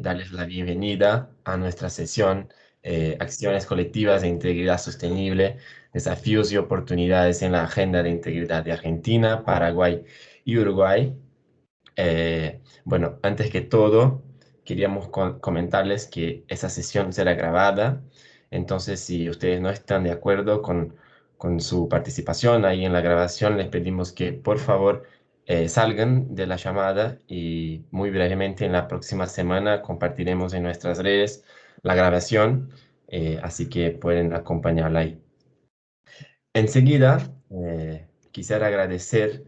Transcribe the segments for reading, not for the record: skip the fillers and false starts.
darles la bienvenida a nuestra sesión Acciones colectivas de integridad sostenible, desafíos y oportunidades en la agenda de integridad de Argentina, Paraguay y Uruguay. Bueno, antes que todo, queríamos comentarles que esa sesión será grabada, entonces si ustedes no están de acuerdo con su participación ahí en la grabación, les pedimos que por favor salgan de la llamada y muy brevemente en la próxima semana compartiremos en nuestras redes la grabación, así que pueden acompañarla ahí. Enseguida, quisiera agradecer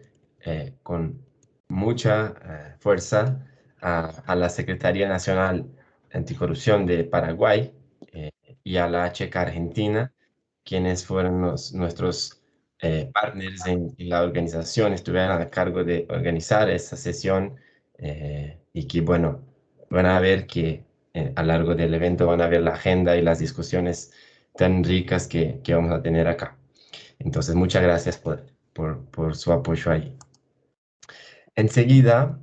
con mucha fuerza a la Secretaría Nacional Anticorrupción de Paraguay y a la HK Argentina, quienes fueron nuestros partners en la organización, estuvieron a cargo de organizar esta sesión y que, bueno, van a ver que a lo largo del evento van a ver la agenda y las discusiones tan ricas que vamos a tener acá. Entonces, muchas gracias por su apoyo ahí. Enseguida,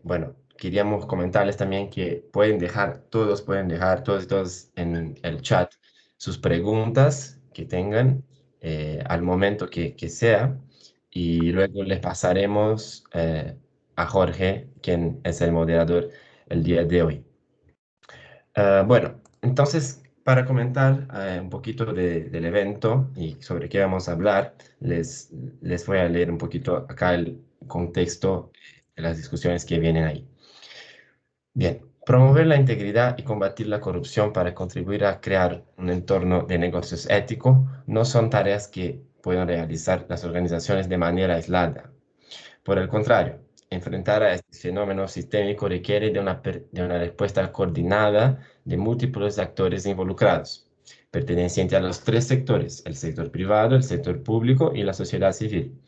bueno, queríamos comentarles también que todos y todos en el chat sus preguntas que tengan al momento que sea y luego les pasaremos a Jorge, quien es el moderador el día de hoy. Bueno, entonces, para comentar un poquito del evento y sobre qué vamos a hablar, les voy a leer un poquito acá el contexto de las discusiones que vienen ahí. Bien, promover la integridad y combatir la corrupción para contribuir a crear un entorno de negocios ético no son tareas que puedan realizar las organizaciones de manera aislada. Por el contrario, enfrentar a este fenómeno sistémico requiere de una respuesta coordinada de múltiples actores involucrados, perteneciente a los tres sectores, el sector privado, el sector público y la sociedad civil.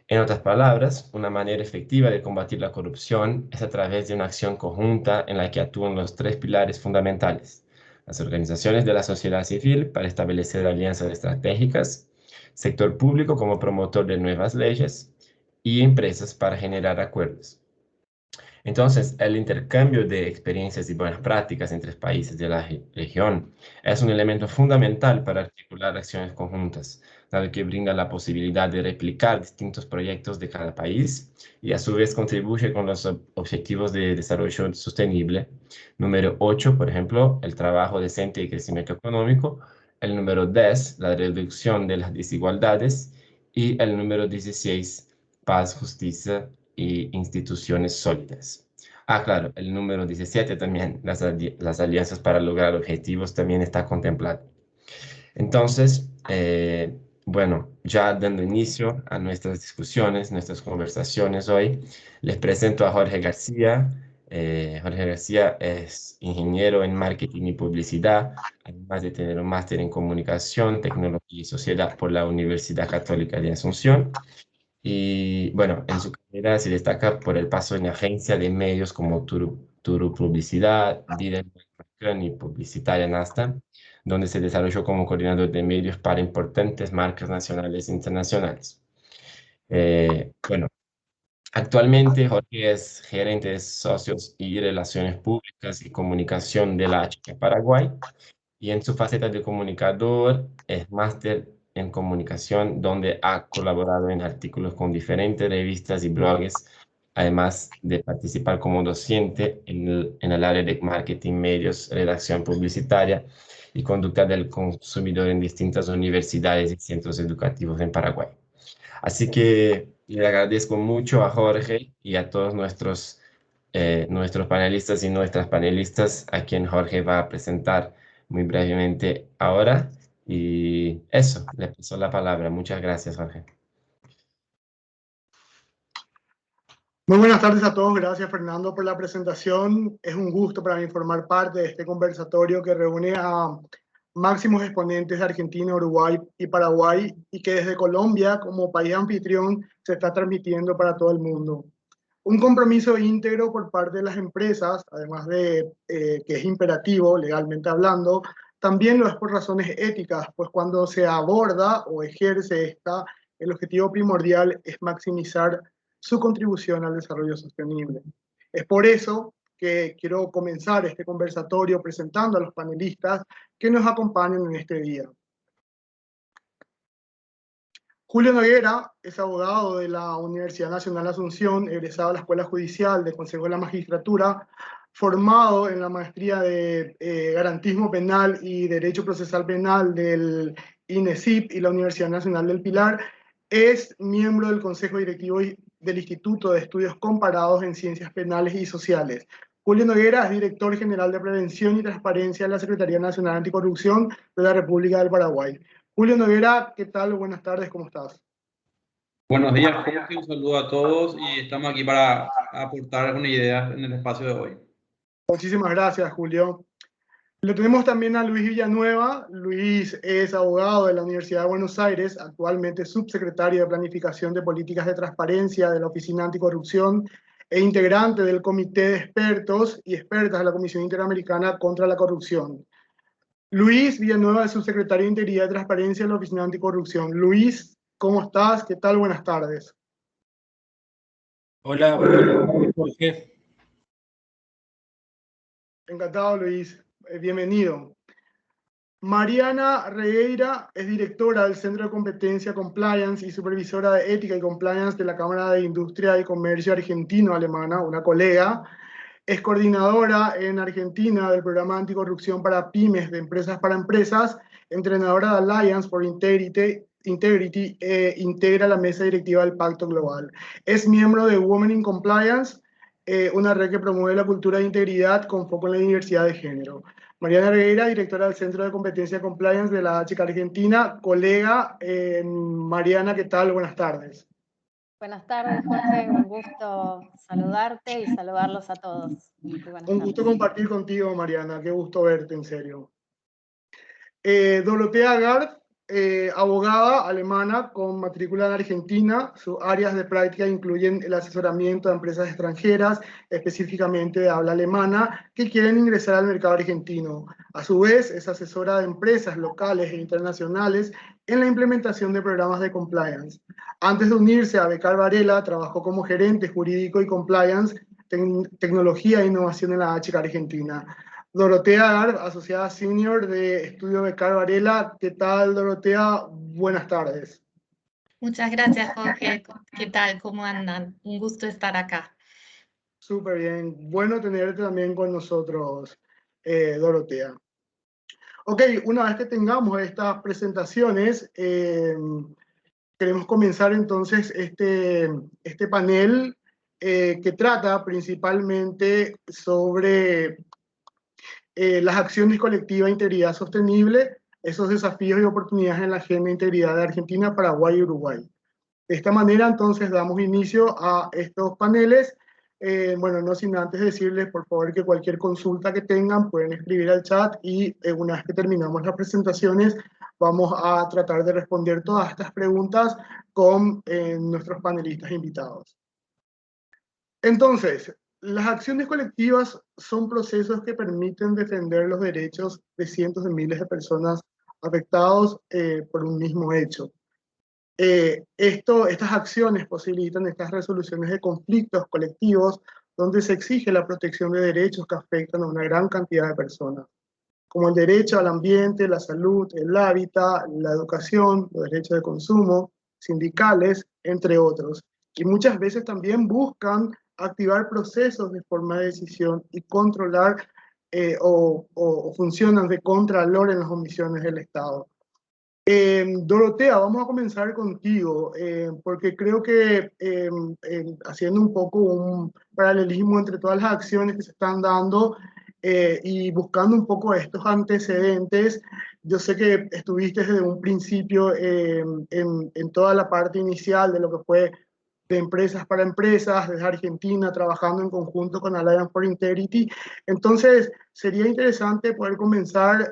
En otras palabras, una manera efectiva de combatir la corrupción es a través de una acción conjunta en la que actúan los tres pilares fundamentales: las organizaciones de la sociedad civil para establecer alianzas estratégicas, sector público como promotor de nuevas leyes y empresas para generar acuerdos. Entonces, el intercambio de experiencias y buenas prácticas entre países de la región es un elemento fundamental para articular acciones conjuntas, dado que brinda la posibilidad de replicar distintos proyectos de cada país y a su vez contribuye con los objetivos de desarrollo sostenible. Número 8, por ejemplo, el trabajo decente y crecimiento económico. El número 10, la reducción de las desigualdades. Y el número 16, paz, justicia y instituciones sólidas. Ah, claro, el número 17 también, las alianzas para lograr objetivos también está contemplado. Entonces, bueno, ya dando inicio a nuestras discusiones, nuestras conversaciones hoy, les presento a Jorge García. Jorge García es ingeniero en marketing y publicidad, además de tener un máster en comunicación, tecnología y sociedad por la Universidad Católica de Asunción. Y bueno, en su carrera se destaca por el paso en agencia de medios como Turu Publicidad, Direct y Publicitaria Nasta, donde se desarrolló como coordinador de medios para importantes marcas nacionales e internacionales. Bueno, actualmente Jorge es gerente de socios y relaciones públicas y comunicación de la HK Paraguay y en su faceta de comunicador es máster en comunicación donde ha colaborado en artículos con diferentes revistas y blogs, además de participar como docente en el área de marketing, medios, redacción publicitaria y conducta del consumidor en distintas universidades y centros educativos en Paraguay. Así que le agradezco mucho a Jorge y a todos nuestros panelistas y nuestras panelistas, a quien Jorge va a presentar muy brevemente ahora. Y eso, le paso la palabra. Muchas gracias, Jorge. Muy buenas tardes a todos. Gracias, Fernando, por la presentación. Es un gusto para mí formar parte de este conversatorio que reúne a máximos exponentes de Argentina, Uruguay y Paraguay y que desde Colombia, como país anfitrión, se está transmitiendo para todo el mundo. Un compromiso íntegro por parte de las empresas, además de que es imperativo legalmente hablando, también lo es por razones éticas, pues cuando se aborda o ejerce esta, el objetivo primordial es maximizar su contribución al desarrollo sostenible. Es por eso que quiero comenzar este conversatorio presentando a los panelistas que nos acompañan en este día. Julio Noguera es abogado de la Universidad Nacional Asunción, egresado de la Escuela Judicial del Consejo de la Magistratura, formado en la maestría de Garantismo Penal y Derecho Procesal Penal del INESIP y la Universidad Nacional del Pilar. Es miembro del Consejo Directivo del Instituto de Estudios Comparados en Ciencias Penales y Sociales. Julio Noguera es director general de Prevención y Transparencia de la Secretaría Nacional Anticorrupción de la República del Paraguay. Julio Noguera, ¿qué tal? Buenas tardes, ¿cómo estás? Buenos días, Jorge. Un saludo a todos y estamos aquí para aportar algunas ideas en el espacio de hoy. Muchísimas gracias, Julio. Lo tenemos también a Luis Villanueva. Luis es abogado de la Universidad de Buenos Aires, actualmente subsecretario de Planificación de Políticas de Transparencia de la Oficina Anticorrupción e integrante del Comité de Expertos y Expertas de la Comisión Interamericana contra la Corrupción. Luis Villanueva es subsecretario de Integridad y Transparencia de la Oficina Anticorrupción. Luis, ¿cómo estás? ¿Qué tal? Buenas tardes. Hola, Jorge. Encantado, Luis. Bienvenido. Mariana Regueira es directora del Centro de Competencia Compliance y supervisora de Ética y Compliance de la Cámara de Industria y Comercio Argentino-Alemana, una colega. Es coordinadora en Argentina del programa anticorrupción para pymes de Empresas para Empresas, entrenadora de Alliance for Integrity, integra la mesa directiva del Pacto Global. Es miembro de Women in Compliance, una red que promueve la cultura de integridad con foco en la diversidad de género. Mariana Regueira, directora del Centro de Competencia Compliance de la HK Argentina, colega. Mariana, ¿qué tal? Buenas tardes. Buenas tardes, Jorge. Un gusto saludarte y saludarlos a todos. Un gusto compartir contigo, Mariana. Qué gusto verte, en serio. Dorotea Gard, abogada alemana con matrícula en Argentina. Sus áreas de práctica incluyen el asesoramiento a empresas extranjeras, específicamente de habla alemana, que quieren ingresar al mercado argentino. A su vez, es asesora de empresas locales e internacionales en la implementación de programas de compliance. Antes de unirse a Becar Varela, trabajó como gerente jurídico y compliance, tecnología e innovación en la HK Argentina. Dorotea Gard, asociada senior de estudio Becar Varela. ¿Qué tal, Dorotea? Buenas tardes. Muchas gracias, Jorge. ¿Qué tal? ¿Cómo andan? Un gusto estar acá. Súper bien. Bueno tenerte también con nosotros, Dorotea. Ok, una vez que tengamos estas presentaciones, queremos comenzar entonces este panel que trata principalmente sobre las acciones colectivas de integridad sostenible, esos desafíos y oportunidades en la agenda de integridad de Argentina, Paraguay y Uruguay. De esta manera, entonces, damos inicio a estos paneles. Bueno, no sin antes decirles, por favor, que cualquier consulta que tengan pueden escribir al chat y una vez que terminamos las presentaciones, vamos a tratar de responder todas estas preguntas con nuestros panelistas invitados. Entonces, las acciones colectivas son procesos que permiten defender los derechos de cientos de miles de personas afectados por un mismo hecho. Estas acciones posibilitan estas resoluciones de conflictos colectivos donde se exige la protección de derechos que afectan a una gran cantidad de personas, como el derecho al ambiente, la salud, el hábitat, la educación, los derechos de consumo, sindicales, entre otros. Y muchas veces también buscan activar procesos de forma de decisión y controlar o funcionan de contralor en las omisiones del Estado. Dorotea, vamos a comenzar contigo, porque creo que haciendo un poco un paralelismo entre todas las acciones que se están dando y buscando un poco estos antecedentes, yo sé que estuviste desde un principio en toda la parte inicial de lo que fue de Empresas para Empresas, desde Argentina, trabajando en conjunto con Alliance for Integrity. Entonces, sería interesante poder comenzar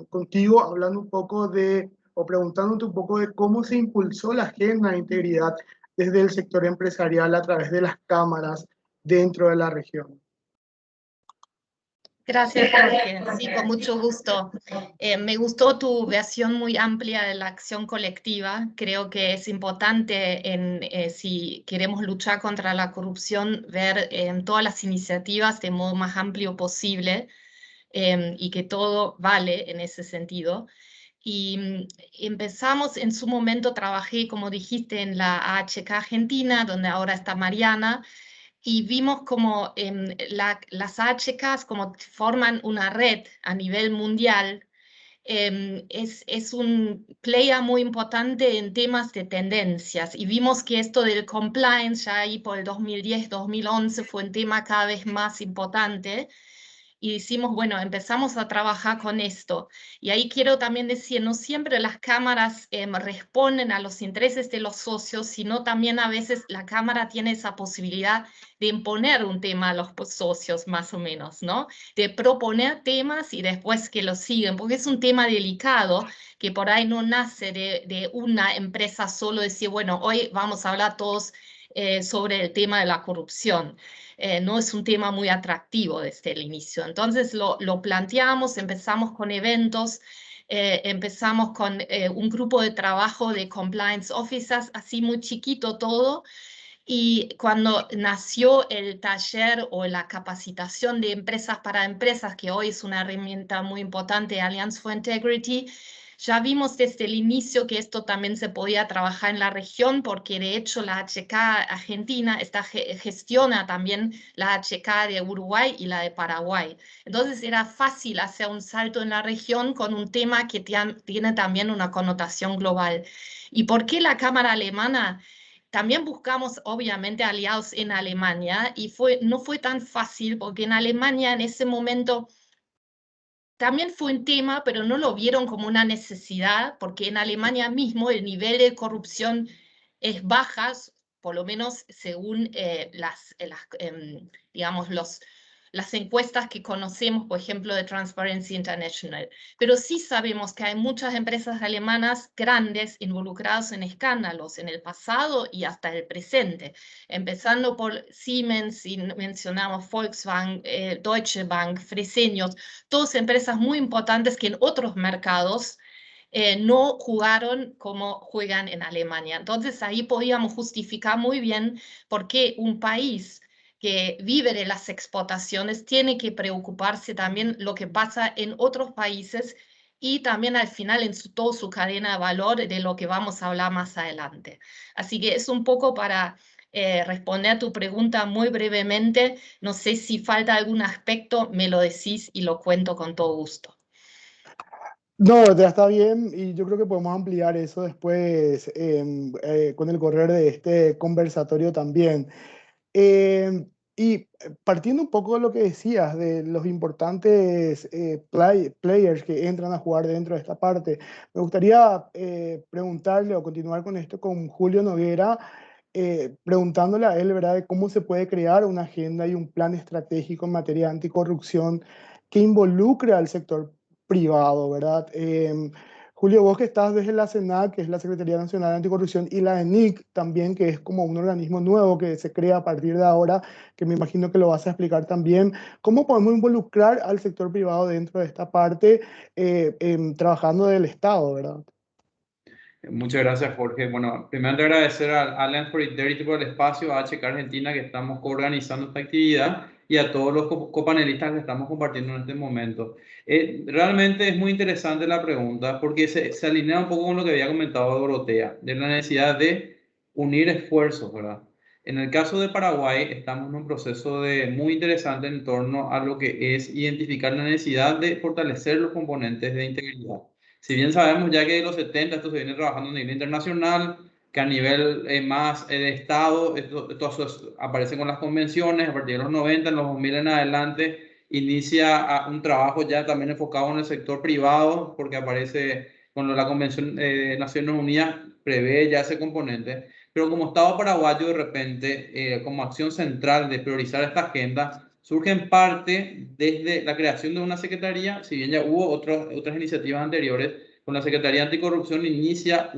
contigo hablando un poco de, o preguntándote un poco de cómo se impulsó la agenda de integridad desde el sector empresarial a través de las cámaras dentro de la región. Gracias, Jorge. Sí, con mucho gusto. Me gustó tu versión muy amplia de la acción colectiva. Creo que es importante si queremos luchar contra la corrupción, ver todas las iniciativas de modo más amplio posible y que todo vale en ese sentido. Y empezamos, en su momento trabajé, como dijiste, en la AHK Argentina, donde ahora está Mariana, y vimos como las AHKs como forman una red a nivel mundial. Es un player muy importante en temas de tendencias y vimos que esto del compliance ya ahí por el 2010-2011 fue un tema cada vez más importante y decimos, bueno, empezamos a trabajar con esto. Y ahí quiero también decir, no siempre las cámaras responden a los intereses de los socios, sino también a veces la cámara tiene esa posibilidad de imponer un tema a los socios, más o menos, ¿no? De proponer temas y después que lo siguen, porque es un tema delicado que por ahí no nace de una empresa solo decir, bueno, hoy vamos a hablar todos sobre el tema de la corrupción. No es un tema muy atractivo desde el inicio. Entonces lo planteamos, empezamos con eventos, empezamos con un grupo de trabajo de compliance officers, así muy chiquito todo, y cuando nació el taller o la capacitación de empresas para empresas, que hoy es una herramienta muy importante de Alliance for Integrity, ya vimos desde el inicio que esto también se podía trabajar en la región, porque de hecho la HK Argentina gestiona también la HK de Uruguay y la de Paraguay. Entonces era fácil hacer un salto en la región con un tema que tiene también una connotación global. ¿Y por qué la Cámara Alemana? También buscamos, obviamente, aliados en Alemania y no fue tan fácil porque en Alemania en ese momento también fue un tema, pero no lo vieron como una necesidad porque en Alemania mismo el nivel de corrupción es baja, por lo menos según digamos, las encuestas que conocemos, por ejemplo, de Transparency International. Pero sí sabemos que hay muchas empresas alemanas grandes involucradas en escándalos en el pasado y hasta el presente, empezando por Siemens, y mencionamos Volkswagen, Deutsche Bank, Fresenius, todas empresas muy importantes que en otros mercados no jugaron como juegan en Alemania. Entonces ahí podíamos justificar muy bien por qué un país que vive de las exportaciones tiene que preocuparse también lo que pasa en otros países y también al final en toda su cadena de valor de lo que vamos a hablar más adelante. Así que es un poco para responder a tu pregunta muy brevemente. No sé si falta algún aspecto, me lo decís y lo cuento con todo gusto. No, ya está bien y yo creo que podemos ampliar eso después con el correr de este conversatorio también. Y partiendo un poco de lo que decías, de los importantes players que entran a jugar dentro de esta parte, me gustaría preguntarle o continuar con esto con Julio Noguera, preguntándole a él, ¿verdad?, de cómo se puede crear una agenda y un plan estratégico en materia de anticorrupción que involucre al sector privado, ¿verdad? Julio, vos que estás desde la CENAC, que es la Secretaría Nacional de Anticorrupción, y la ENIC también, que es como un organismo nuevo que se crea a partir de ahora, que me imagino que lo vas a explicar también, ¿cómo podemos involucrar al sector privado dentro de esta parte, trabajando del Estado, ¿verdad? Muchas gracias, Jorge. Bueno, primero agradecer a Alliance for Integrity por el espacio, a HK Argentina que estamos coorganizando esta actividad y a todos los copanelistas que estamos compartiendo en este momento. Realmente es muy interesante la pregunta porque se alinea un poco con lo que había comentado Dorotea, de la necesidad de unir esfuerzos, ¿verdad? En el caso de Paraguay estamos en un proceso muy interesante en torno a lo que es identificar la necesidad de fortalecer los componentes de integridad. Si bien sabemos ya que de los 70 esto se viene trabajando a nivel internacional, que a nivel más de Estado, esto aparece con las convenciones, a partir de los 90, en los 2000 en adelante, inicia un trabajo ya también enfocado en el sector privado, porque aparece con la Convención de Naciones Unidas, prevé ya ese componente. Pero como Estado paraguayo, de repente, como acción central de priorizar esta agenda, surge en parte desde la creación de una secretaría, si bien ya hubo otras iniciativas anteriores, con la Secretaría Anticorrupción inicia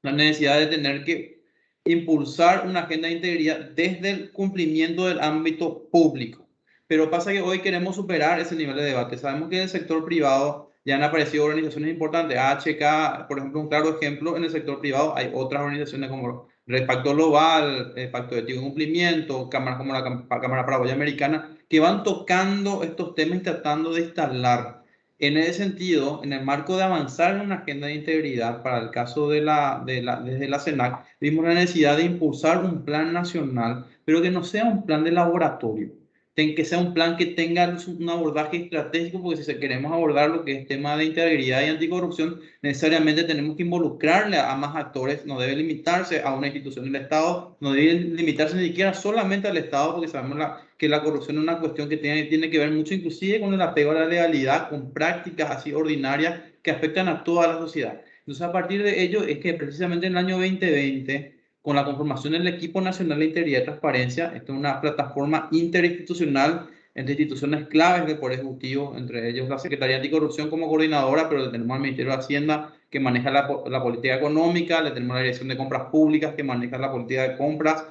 la necesidad de tener que impulsar una agenda de integridad desde el cumplimiento del ámbito público. Pero pasa que hoy queremos superar ese nivel de debate. Sabemos que en el sector privado ya han aparecido organizaciones importantes. AHK, por ejemplo, un claro ejemplo, en el sector privado hay otras organizaciones como el Pacto Global, el Pacto de Ético y Cumplimiento, cámaras como la Cámara Paraguaya Americana, que van tocando estos temas y tratando de instalar. En ese sentido, en el marco de avanzar en una agenda de integridad, para el caso desde la CENAC, vimos la necesidad de impulsar un plan nacional, pero que no sea un plan de laboratorio, que sea un plan que tenga un abordaje estratégico, porque si queremos abordar lo que es tema de integridad y anticorrupción, necesariamente tenemos que involucrarle a más actores, no debe limitarse a una institución del Estado, no debe limitarse ni siquiera solamente al Estado, porque sabemos que la corrupción es una cuestión que tiene que ver mucho inclusive con el apego a la legalidad, con prácticas así ordinarias que afectan a toda la sociedad. Entonces, a partir de ello es que precisamente en el año 2020, con la conformación del Equipo Nacional de Integridad y Transparencia, esta es una plataforma interinstitucional entre instituciones claves del Poder Ejecutivo, entre ellos la Secretaría Anticorrupción como coordinadora, pero tenemos al Ministerio de Hacienda que maneja la política económica, le tenemos la Dirección de Compras Públicas que maneja la política de compras,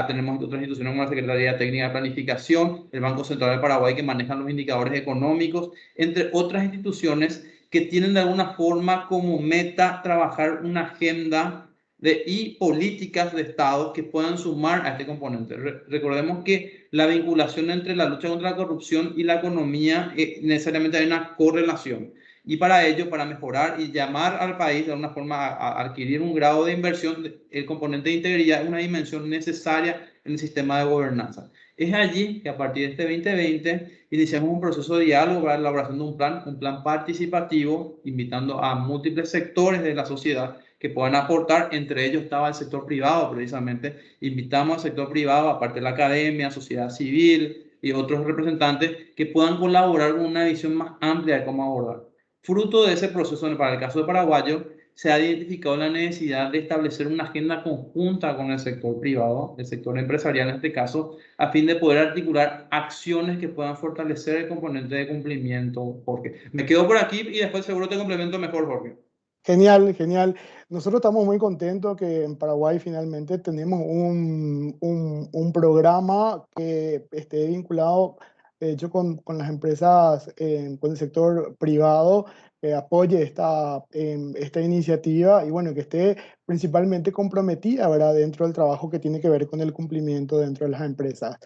tenemos otras instituciones como la Secretaría Técnica de Planificación, el Banco Central de Paraguay que manejan los indicadores económicos, entre otras instituciones que tienen de alguna forma como meta trabajar una agenda y políticas de Estado que puedan sumar a este componente. Recordemos que la vinculación entre la lucha contra la corrupción y la economía necesariamente hay una correlación. Y para ello, para mejorar y llamar al país de alguna forma a adquirir un grado de inversión, el componente de integridad es una dimensión necesaria en el sistema de gobernanza. Es allí que a partir de este 2020 iniciamos un proceso de diálogo para la elaboración de un plan participativo, invitando a múltiples sectores de la sociedad que puedan aportar. Entre ellos estaba el sector privado, precisamente. Invitamos al sector privado, aparte de la academia, sociedad civil y otros representantes que puedan colaborar con una visión más amplia de cómo abordar. Fruto de ese proceso, para el caso de Paraguayo, se ha identificado la necesidad de establecer una agenda conjunta con el sector privado, el sector empresarial en este caso, a fin de poder articular acciones que puedan fortalecer el componente de cumplimiento. Jorge, me quedo por aquí y después seguro te complemento mejor, Jorge. Genial, genial. Nosotros estamos muy contentos que en Paraguay finalmente tenemos un programa que esté vinculado, de hecho, con las empresas, con el sector privado, que apoye esta iniciativa y bueno, que esté principalmente comprometida, ¿verdad?, dentro del trabajo que tiene que ver con el cumplimiento dentro de las empresas.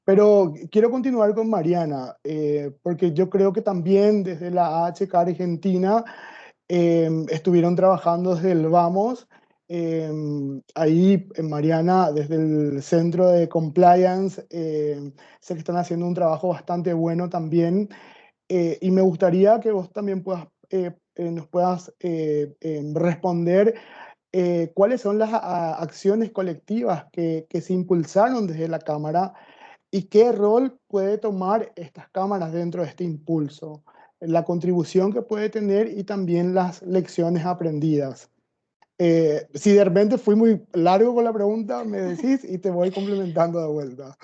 Pero quiero continuar con Mariana, porque yo creo que también desde la AHK Argentina estuvieron trabajando desde el Vamos, ahí Mariana, desde el Centro de Compliance, sé que están haciendo un trabajo bastante bueno también, y me gustaría que vos también nos puedas responder cuáles son las acciones colectivas que se impulsaron desde la Cámara y qué rol puede tomar estas cámaras dentro de este impulso, la contribución que puede tener y también las lecciones aprendidas. Si de repente fui muy largo con la pregunta, me decís y te voy complementando de vuelta.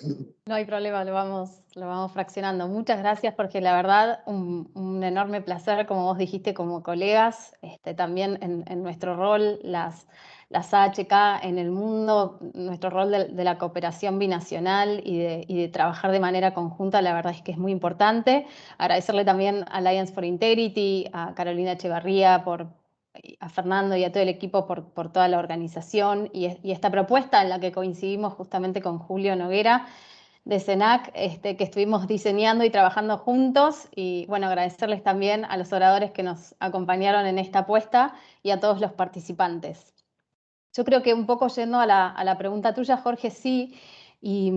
No hay problema, lo vamos fraccionando. Muchas gracias, porque la verdad un enorme placer, como vos dijiste, como colegas, también en nuestro rol, las AHK en el mundo, nuestro rol de la cooperación binacional y de trabajar de manera conjunta, la verdad es que es muy importante. Agradecerle también a Alliance for Integrity, a Carolina Echevarría, a Fernando y a todo el equipo por toda la organización y esta propuesta en la que coincidimos justamente con Julio Noguera de CENAC, que estuvimos diseñando y trabajando juntos, y bueno, agradecerles también a los oradores que nos acompañaron en esta apuesta y a todos los participantes. Yo creo que un poco yendo a la pregunta tuya, Jorge, sí, y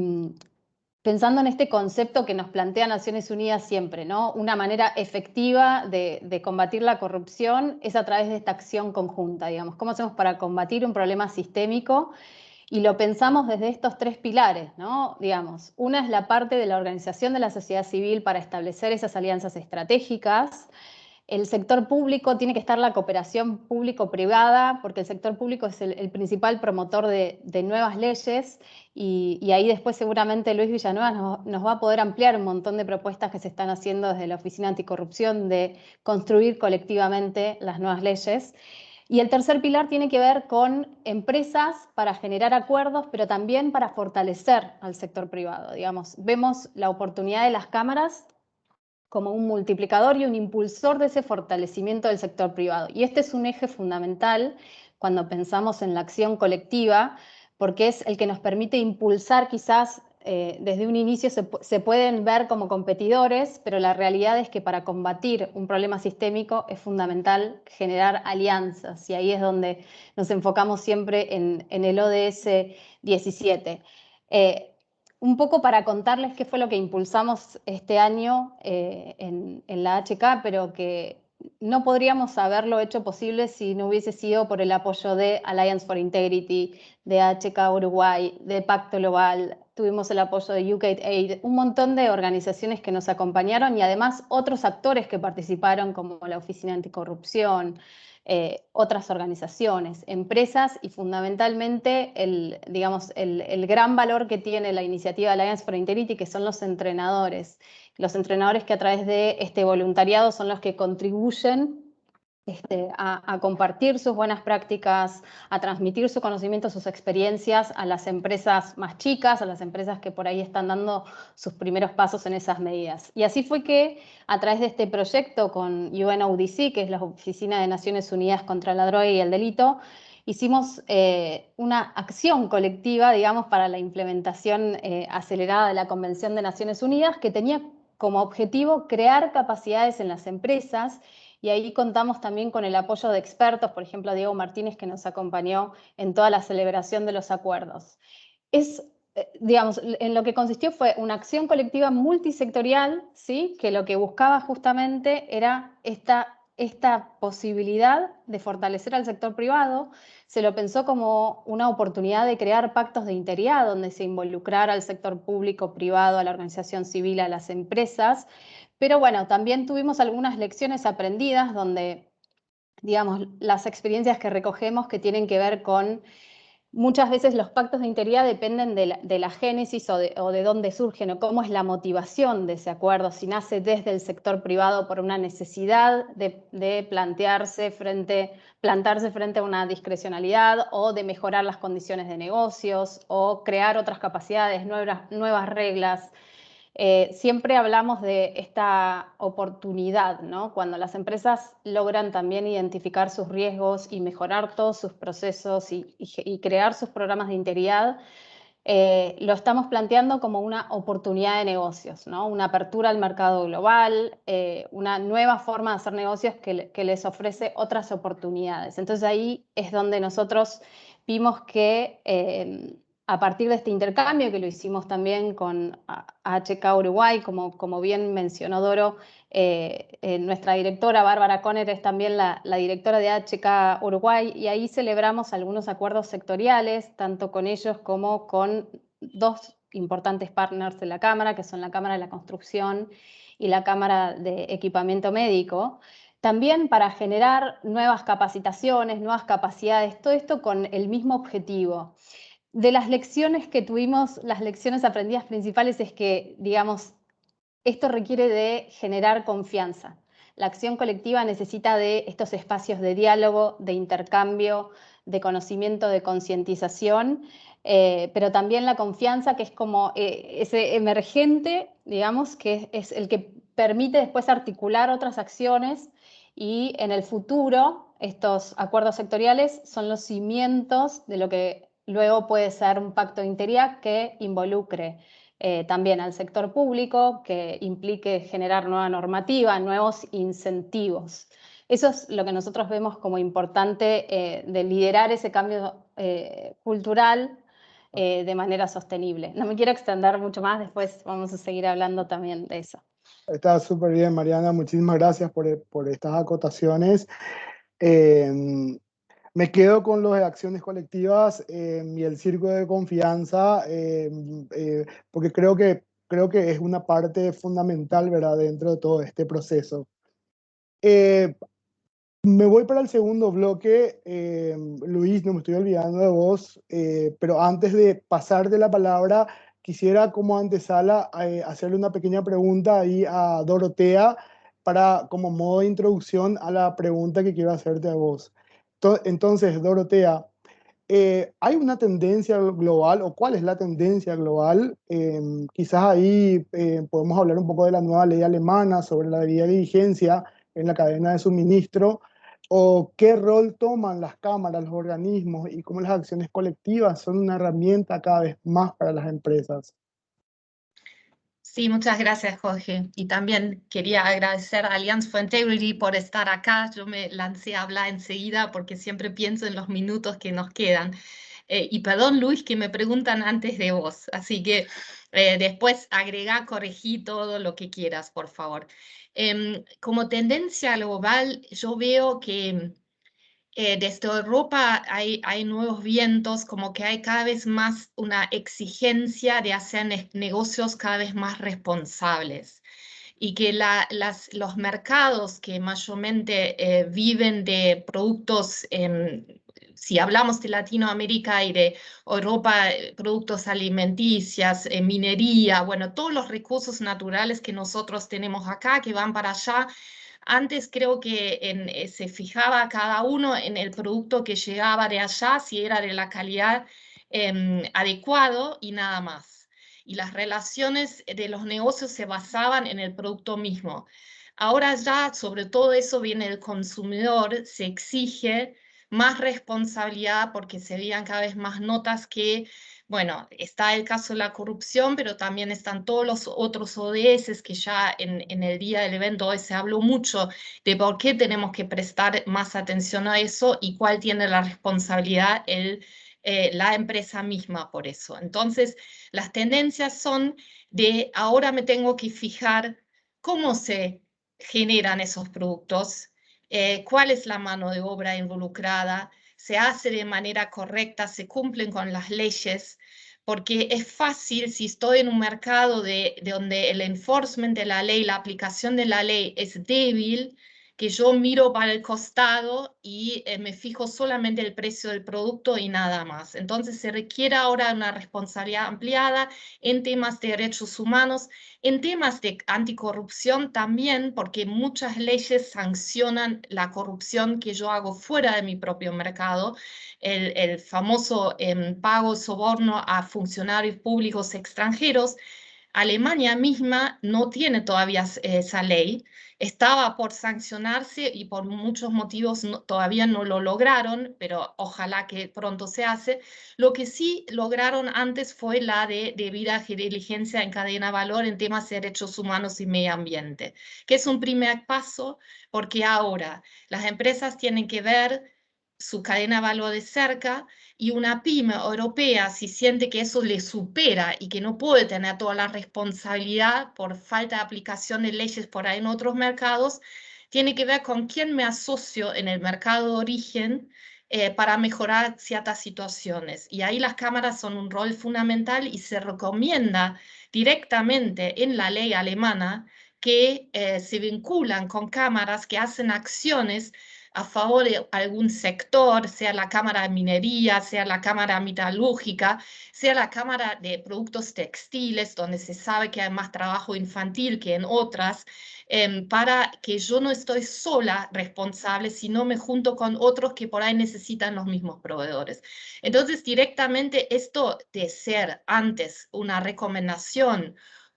pensando en este concepto que nos plantea Naciones Unidas siempre, ¿no? Una manera efectiva de combatir la corrupción es a través de esta acción conjunta, digamos. ¿Cómo hacemos para combatir un problema sistémico? Y lo pensamos desde estos tres pilares, ¿no? Digamos, una es la parte de la organización de la sociedad civil para establecer esas alianzas estratégicas. El sector público, tiene que estar la cooperación público-privada, porque el sector público es el principal promotor de nuevas leyes, y ahí después seguramente Luis Villanueva nos va a poder ampliar un montón de propuestas que se están haciendo desde la Oficina Anticorrupción de construir colectivamente las nuevas leyes. Y el tercer pilar tiene que ver con empresas para generar acuerdos, pero también para fortalecer al sector privado. Digamos, vemos la oportunidad de las cámaras como un multiplicador y un impulsor de ese fortalecimiento del sector privado. Y este es un eje fundamental cuando pensamos en la acción colectiva, porque es el que nos permite impulsar quizás desde un inicio se pueden ver como competidores, pero la realidad es que para combatir un problema sistémico es fundamental generar alianzas, y ahí es donde nos enfocamos siempre en el ODS 17. Un poco para contarles qué fue lo que impulsamos este año en la HK, pero que no podríamos haberlo hecho posible si no hubiese sido por el apoyo de Alliance for Integrity, de HK Uruguay, de Pacto Global. Tuvimos el apoyo de UKAID, un montón de organizaciones que nos acompañaron y además otros actores que participaron, como la Oficina Anticorrupción, otras organizaciones, empresas, y fundamentalmente el gran valor que tiene la iniciativa Alliance for Integrity, que son los entrenadores que a través de este voluntariado son los que contribuyen a compartir sus buenas prácticas, a transmitir su conocimiento, sus experiencias a las empresas más chicas, a las empresas que por ahí están dando sus primeros pasos en esas medidas. Y así fue que a través de este proyecto con UNODC, que es la Oficina de Naciones Unidas contra la Droga y el Delito, hicimos una acción colectiva, digamos, para la implementación acelerada de la Convención de Naciones Unidas, que tenía como objetivo crear capacidades en las empresas. Y ahí contamos también con el apoyo de expertos, por ejemplo, Diego Martínez, que nos acompañó en toda la celebración de los acuerdos. Digamos, en lo que consistió fue una acción colectiva multisectorial, ¿sí? Que lo que buscaba justamente era esta posibilidad de fortalecer al sector privado. Se lo pensó como una oportunidad de crear pactos de integridad donde se involucrara al sector público, privado, a la organización civil, a las empresas. Pero bueno, también tuvimos algunas lecciones aprendidas donde, digamos, las experiencias que recogemos que tienen que ver con, muchas veces los pactos de integridad dependen de la génesis o de dónde surgen o cómo es la motivación de ese acuerdo, si nace desde el sector privado por una necesidad de plantarse frente a una discrecionalidad, o de mejorar las condiciones de negocios, o crear otras capacidades, nuevas reglas. Siempre hablamos de esta oportunidad, ¿no? Cuando las empresas logran también identificar sus riesgos y mejorar todos sus procesos y crear sus programas de integridad, lo estamos planteando como una oportunidad de negocios, ¿no? Una apertura al mercado global, una nueva forma de hacer negocios que les ofrece otras oportunidades. Entonces ahí es donde nosotros vimos que a partir de este intercambio, que lo hicimos también con HK Uruguay, como bien mencionó Doro, nuestra directora Bárbara Conner es también la directora de HK Uruguay, y ahí celebramos algunos acuerdos sectoriales, tanto con ellos como con dos importantes partners de la Cámara, que son la Cámara de la Construcción y la Cámara de Equipamiento Médico, también para generar nuevas capacitaciones, nuevas capacidades, todo esto con el mismo objetivo. De las lecciones que tuvimos, las lecciones aprendidas principales es que, digamos, esto requiere de generar confianza. La acción colectiva necesita de estos espacios de diálogo, de intercambio, de conocimiento, de concientización, pero también la confianza, que es como ese emergente, digamos, que es el que permite después articular otras acciones, y en el futuro estos acuerdos sectoriales son los cimientos de lo que luego puede ser un pacto de integridad que involucre también al sector público, que implique generar nueva normativa, nuevos incentivos. Eso es lo que nosotros vemos como importante de liderar ese cambio cultural de manera sostenible. No me quiero extender mucho más, después vamos a seguir hablando también de eso. Está súper bien, Mariana. Muchísimas gracias por estas acotaciones. Me quedo con lo de acciones colectivas y el círculo de confianza, porque creo que es una parte fundamental, ¿verdad?, dentro de todo este proceso. Me voy para el segundo bloque. Luis, no me estoy olvidando de vos, pero antes de pasarte la palabra, quisiera como antesala hacerle una pequeña pregunta ahí a Dorotea como modo de introducción a la pregunta que quiero hacerte a vos. Entonces, Dorotea, ¿hay una tendencia global o cuál es la tendencia global? Quizás ahí podemos hablar un poco de la nueva ley alemana sobre la debida diligencia en la cadena de suministro, o qué rol toman las cámaras, los organismos, y cómo las acciones colectivas son una herramienta cada vez más para las empresas. Sí, muchas gracias, Jorge. Y también quería agradecer a Allianz for Integrity por estar acá. Yo me lancé a hablar enseguida porque siempre pienso en los minutos que nos quedan. Y perdón, Luis, que me preguntan antes de vos. Así que después agregá, corregí todo lo que quieras, por favor. Como tendencia global, yo veo que desde Europa hay nuevos vientos, como que hay cada vez más una exigencia de hacer negocios cada vez más responsables y que los mercados que mayormente viven de productos, si hablamos de Latinoamérica y de Europa, productos alimenticios, minería, bueno, todos los recursos naturales que nosotros tenemos acá, que van para allá. Antes creo que se fijaba cada uno en el producto que llegaba de allá, si era de la calidad adecuado y nada más. Y las relaciones de los negocios se basaban en el producto mismo. Ahora ya sobre todo eso viene el consumidor, se exige más responsabilidad porque se veían cada vez más notas que, bueno, está el caso de la corrupción, pero también están todos los otros ODS que ya en el día del evento hoy se habló mucho de por qué tenemos que prestar más atención a eso y cuál tiene la responsabilidad la empresa misma por eso. Entonces, las tendencias son de ahora me tengo que fijar cómo se generan esos productos, cuál es la mano de obra involucrada, se hace de manera correcta, se cumplen con las leyes, porque es fácil si estoy en un mercado de donde el enforcement de la ley, la aplicación de la ley es débil, que yo miro para el costado y me fijo solamente el precio del producto y nada más. Entonces se requiere ahora una responsabilidad ampliada en temas de derechos humanos, en temas de anticorrupción también, porque muchas leyes sancionan la corrupción que yo hago fuera de mi propio mercado, el famoso pago soborno a funcionarios públicos extranjeros. Alemania misma no tiene todavía esa ley, estaba por sancionarse y por muchos motivos todavía no lo lograron, pero ojalá que pronto se hace. Lo que sí lograron antes fue la de debida diligencia en cadena de valor en temas de derechos humanos y medio ambiente, que es un primer paso porque ahora las empresas tienen que ver su cadena de valor de cerca y una pyme europea, si siente que eso le supera y que no puede tener toda la responsabilidad por falta de aplicación de leyes por ahí en otros mercados, tiene que ver con quién me asocio en el mercado de origen para mejorar ciertas situaciones. Y ahí las cámaras son un rol fundamental y se recomienda directamente en la ley alemana que se vinculan con cámaras que hacen acciones a favor de algún sector, sea la Cámara de Minería, sea la Cámara Metalúrgica, sea la Cámara de Productos Textiles, donde se sabe que hay más trabajo infantil que en otras, para que yo no estoy sola responsable, sino me junto con otros que por ahí necesitan los mismos proveedores. Entonces, directamente esto de ser antes una recomendación,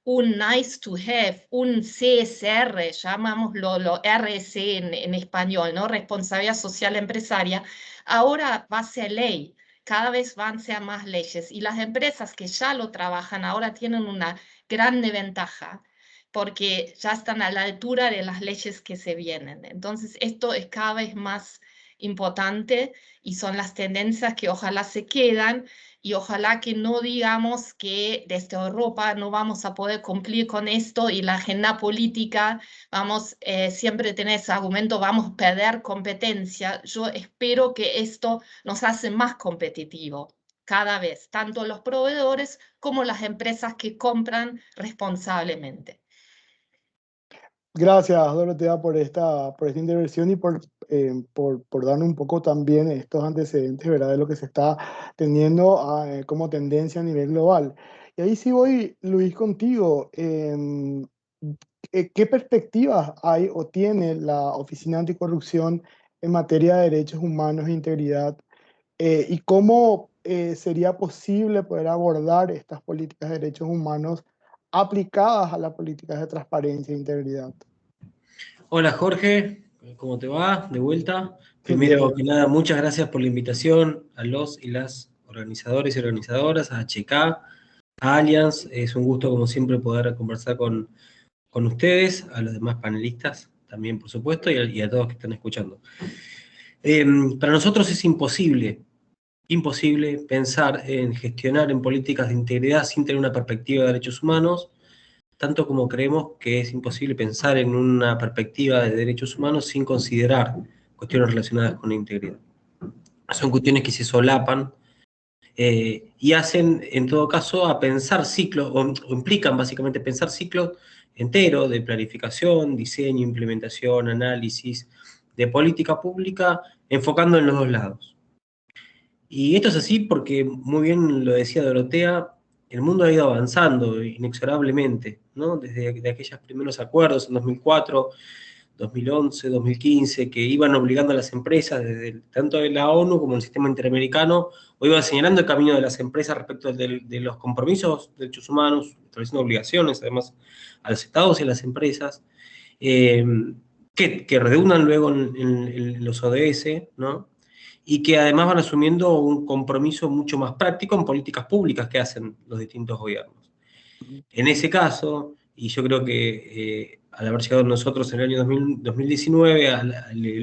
un nice to have, un CSR, llamámoslo lo RSE en español, ¿no? Responsabilidad Social Empresaria, ahora va a ser ley, cada vez van a ser más leyes y las empresas que ya lo trabajan ahora tienen una gran ventaja porque ya están a la altura de las leyes que se vienen. Entonces, esto es cada vez más importante y son las tendencias que ojalá se quedan y ojalá que no digamos que desde Europa no vamos a poder cumplir con esto y la agenda política, vamos siempre tener ese argumento, vamos a perder competencia. Yo espero que esto nos hace más competitivos cada vez, tanto los proveedores como las empresas que compran responsablemente. Gracias, Dorotea, por esta intervención y por darnos un poco también estos antecedentes, ¿verdad?, de lo que se está teniendo como tendencia a nivel global. Y ahí sí voy, Luis, contigo. ¿Qué perspectivas hay o tiene la Oficina Anticorrupción en materia de derechos humanos e integridad, y cómo sería posible poder abordar estas políticas de derechos humanos aplicadas a las políticas de transparencia e integridad. Hola Jorge, ¿cómo te va? De vuelta. Bien. Primero que nada, muchas gracias por la invitación a los y las organizadores y organizadoras, a HK, a Allianz. Es un gusto, como siempre, poder conversar con ustedes, a los demás panelistas también, por supuesto, y a todos que están escuchando. Para nosotros es imposible pensar en gestionar en políticas de integridad sin tener una perspectiva de derechos humanos, tanto como creemos que es imposible pensar en una perspectiva de derechos humanos sin considerar cuestiones relacionadas con la integridad. Son cuestiones que se solapan y hacen, en todo caso, a pensar ciclos, o implican básicamente pensar ciclos enteros de planificación, diseño, implementación, análisis de política pública, enfocando en los dos lados. Y esto es así porque, muy bien lo decía Dorotea, el mundo ha ido avanzando inexorablemente, ¿no? Desde aquellos primeros acuerdos en 2004, 2011, 2015, que iban obligando a las empresas, tanto de la ONU como el sistema interamericano, o iban señalando el camino de las empresas respecto de los compromisos de derechos humanos, estableciendo obligaciones, además, a los estados y a las empresas, que redundan luego en los ODS, ¿no? Y que además van asumiendo un compromiso mucho más práctico en políticas públicas que hacen los distintos gobiernos. En ese caso, y yo creo que al haber llegado nosotros en el año 2019,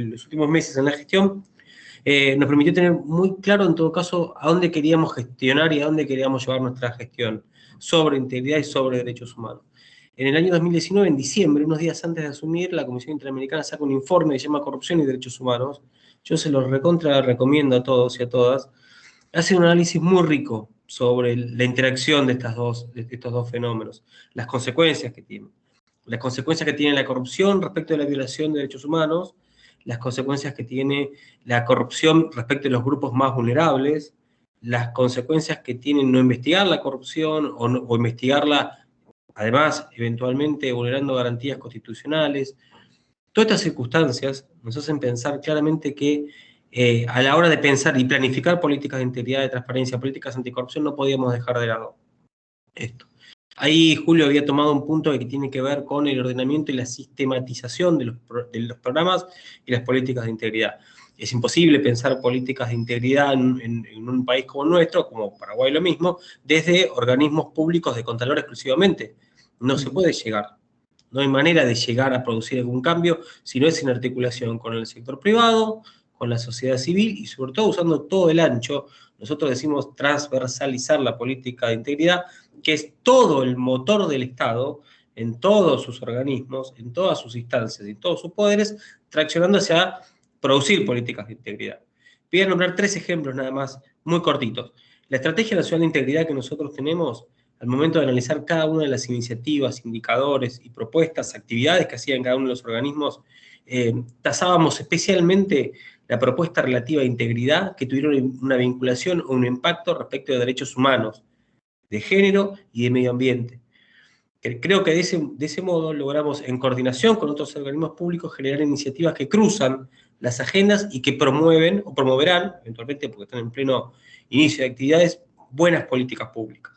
los últimos meses en la gestión, nos permitió tener muy claro, en todo caso, a dónde queríamos gestionar y a dónde queríamos llevar nuestra gestión sobre integridad y sobre derechos humanos. En el año 2019, en diciembre, unos días antes de asumir, la Comisión Interamericana saca un informe que se llama Corrupción y Derechos Humanos. Yo se los recomiendo a todos y a todas. Hace un análisis muy rico sobre la interacción de estos dos fenómenos, las consecuencias que tienen. Las consecuencias que tiene la corrupción respecto de la violación de derechos humanos, las consecuencias que tiene la corrupción respecto de los grupos más vulnerables, las consecuencias que tiene no investigar la corrupción o investigarla, además, eventualmente vulnerando garantías constitucionales. Todas estas circunstancias nos hacen pensar claramente que a la hora de pensar y planificar políticas de integridad, de transparencia, políticas anticorrupción, no podíamos dejar de lado esto. Ahí Julio había tomado un punto que tiene que ver con el ordenamiento y la sistematización de los programas y las políticas de integridad. Es imposible pensar políticas de integridad en un país como el nuestro, como Paraguay lo mismo, desde organismos públicos de Contralor exclusivamente. No se puede llegar. No hay manera de llegar a producir algún cambio si no es en articulación con el sector privado, con la sociedad civil y sobre todo usando todo el ancho. Nosotros decimos transversalizar la política de integridad, que es todo el motor del Estado, en todos sus organismos, en todas sus instancias y todos sus poderes, traccionando hacia producir políticas de integridad. Voy a nombrar 3 ejemplos nada más, muy cortitos. La Estrategia Nacional de Integridad que nosotros tenemos, al momento de analizar cada una de las iniciativas, indicadores y propuestas, actividades que hacían cada uno de los organismos, tasábamos especialmente la propuesta relativa a integridad que tuvieron una vinculación o un impacto respecto de derechos humanos, de género y de medio ambiente. Creo que de ese modo logramos, en coordinación con otros organismos públicos, generar iniciativas que cruzan las agendas y que promueven o promoverán, eventualmente porque están en pleno inicio de actividades, buenas políticas públicas.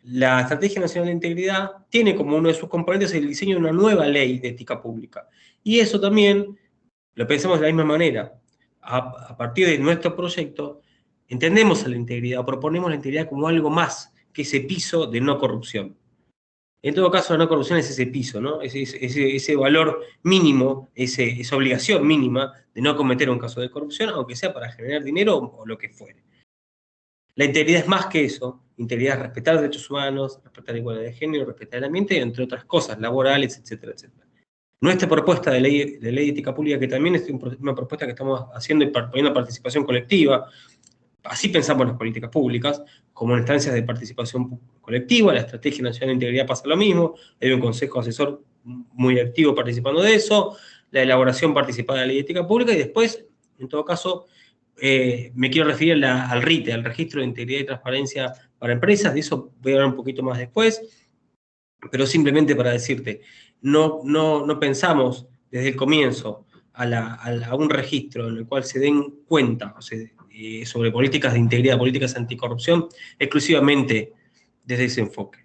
La Estrategia Nacional de Integridad tiene como uno de sus componentes el diseño de una nueva ley de ética pública. Y eso también lo pensamos de la misma manera. A partir de nuestro proyecto, entendemos a la integridad, o proponemos la integridad como algo más que ese piso de no corrupción. En todo caso, la no corrupción es ese piso, ¿no? Ese valor mínimo, esa obligación mínima de no cometer un caso de corrupción, aunque sea para generar dinero o lo que fuere. La integridad es más que eso. Integridad es respetar derechos humanos, respetar la igualdad de género, respetar el ambiente, entre otras cosas, laborales, etcétera, etcétera. Nuestra propuesta de ley de ética pública, que también es una propuesta que estamos haciendo y poniendo participación colectiva, así pensamos las políticas públicas, como en instancias de participación colectiva. La Estrategia Nacional de Integridad pasa lo mismo, hay un consejo asesor muy activo participando de eso, la elaboración participada de la ley de ética pública y después, en todo caso, me quiero referir al RITE, al Registro de Integridad y Transparencia para Empresas. De eso voy a hablar un poquito más después, pero simplemente para decirte, no pensamos desde el comienzo a un registro en el cual se den cuenta, o sea, sobre políticas de integridad, políticas anticorrupción, exclusivamente desde ese enfoque.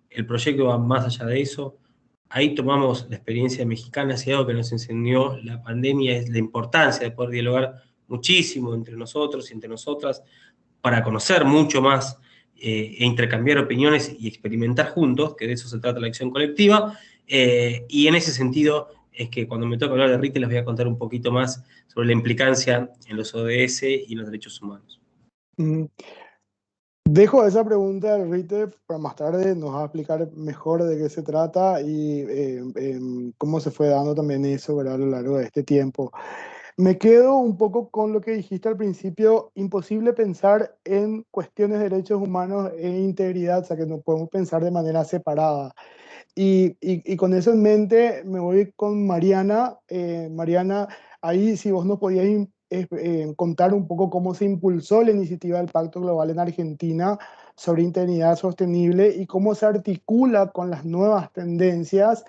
El proyecto va más allá de eso. Ahí tomamos la experiencia mexicana, si algo que nos enseñó la pandemia es la importancia de poder dialogar muchísimo entre nosotros y entre nosotras para conocer mucho más e intercambiar opiniones y experimentar juntos, que de eso se trata la acción colectiva. Y en ese sentido es que cuando me toca hablar de RITE les voy a contar un poquito más sobre la implicancia en los ODS y en los derechos humanos. Dejo esa pregunta al RITE para más tarde, nos va a explicar mejor de qué se trata y cómo se fue dando también eso, ¿verdad? A lo largo de este tiempo. Me quedo un poco con lo que dijiste al principio, imposible pensar en cuestiones de derechos humanos e integridad, o sea que no podemos pensar de manera separada. Y con eso en mente me voy con Mariana. Mariana, ahí si vos nos podías contar un poco cómo se impulsó la iniciativa del Pacto Global en Argentina sobre integridad sostenible y cómo se articula con las nuevas tendencias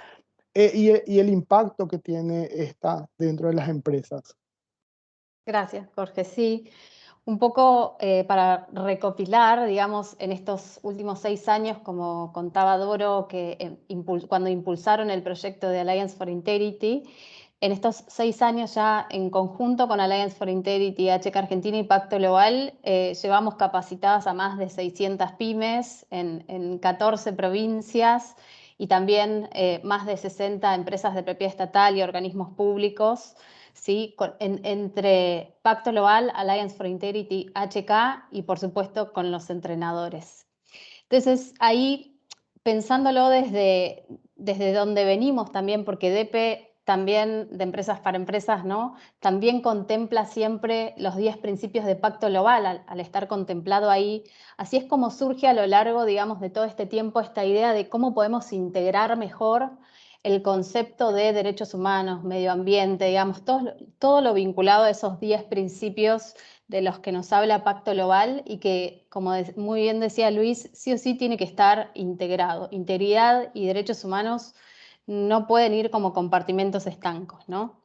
y el impacto que tiene esta dentro de las empresas. Gracias, Jorge. Sí, un poco para recopilar, digamos, en estos últimos 6 años, como contaba Doro, que cuando impulsaron el proyecto de Alliance for Integrity, en estos 6 años ya en conjunto con Alliance for Integrity, HK Argentina y Pacto Global, llevamos capacitadas a más de 600 pymes en 14 provincias y también más de 60 empresas de propiedad estatal y organismos públicos, ¿sí? Entre Pacto Global, Alliance for Integrity, HK y por supuesto con los entrenadores. Entonces ahí, pensándolo desde donde venimos también, porque DEPE también, de Empresas para Empresas, ¿no? También contempla siempre los 10 principios de Pacto Global al estar contemplado ahí. Así es como surge a lo largo, digamos, de todo este tiempo esta idea de cómo podemos integrar mejor el concepto de derechos humanos, medio ambiente, digamos, todo lo vinculado a esos 10 principios de los que nos habla Pacto Global y que, como muy bien decía Luis, sí o sí tiene que estar integrado. Integridad y derechos humanos no pueden ir como compartimentos estancos, ¿no?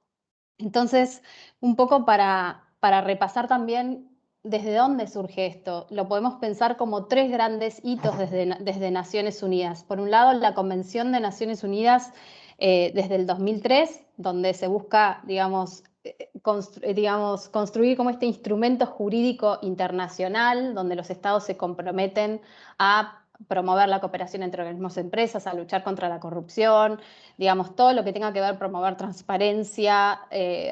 Entonces, un poco para repasar también desde dónde surge esto, lo podemos pensar como 3 grandes hitos desde Naciones Unidas. Por un lado, la Convención de Naciones Unidas desde el 2003, donde se busca, digamos, construir como este instrumento jurídico internacional, donde los estados se comprometen a promover la cooperación entre organismos y empresas, a luchar contra la corrupción, digamos, todo lo que tenga que ver promover transparencia,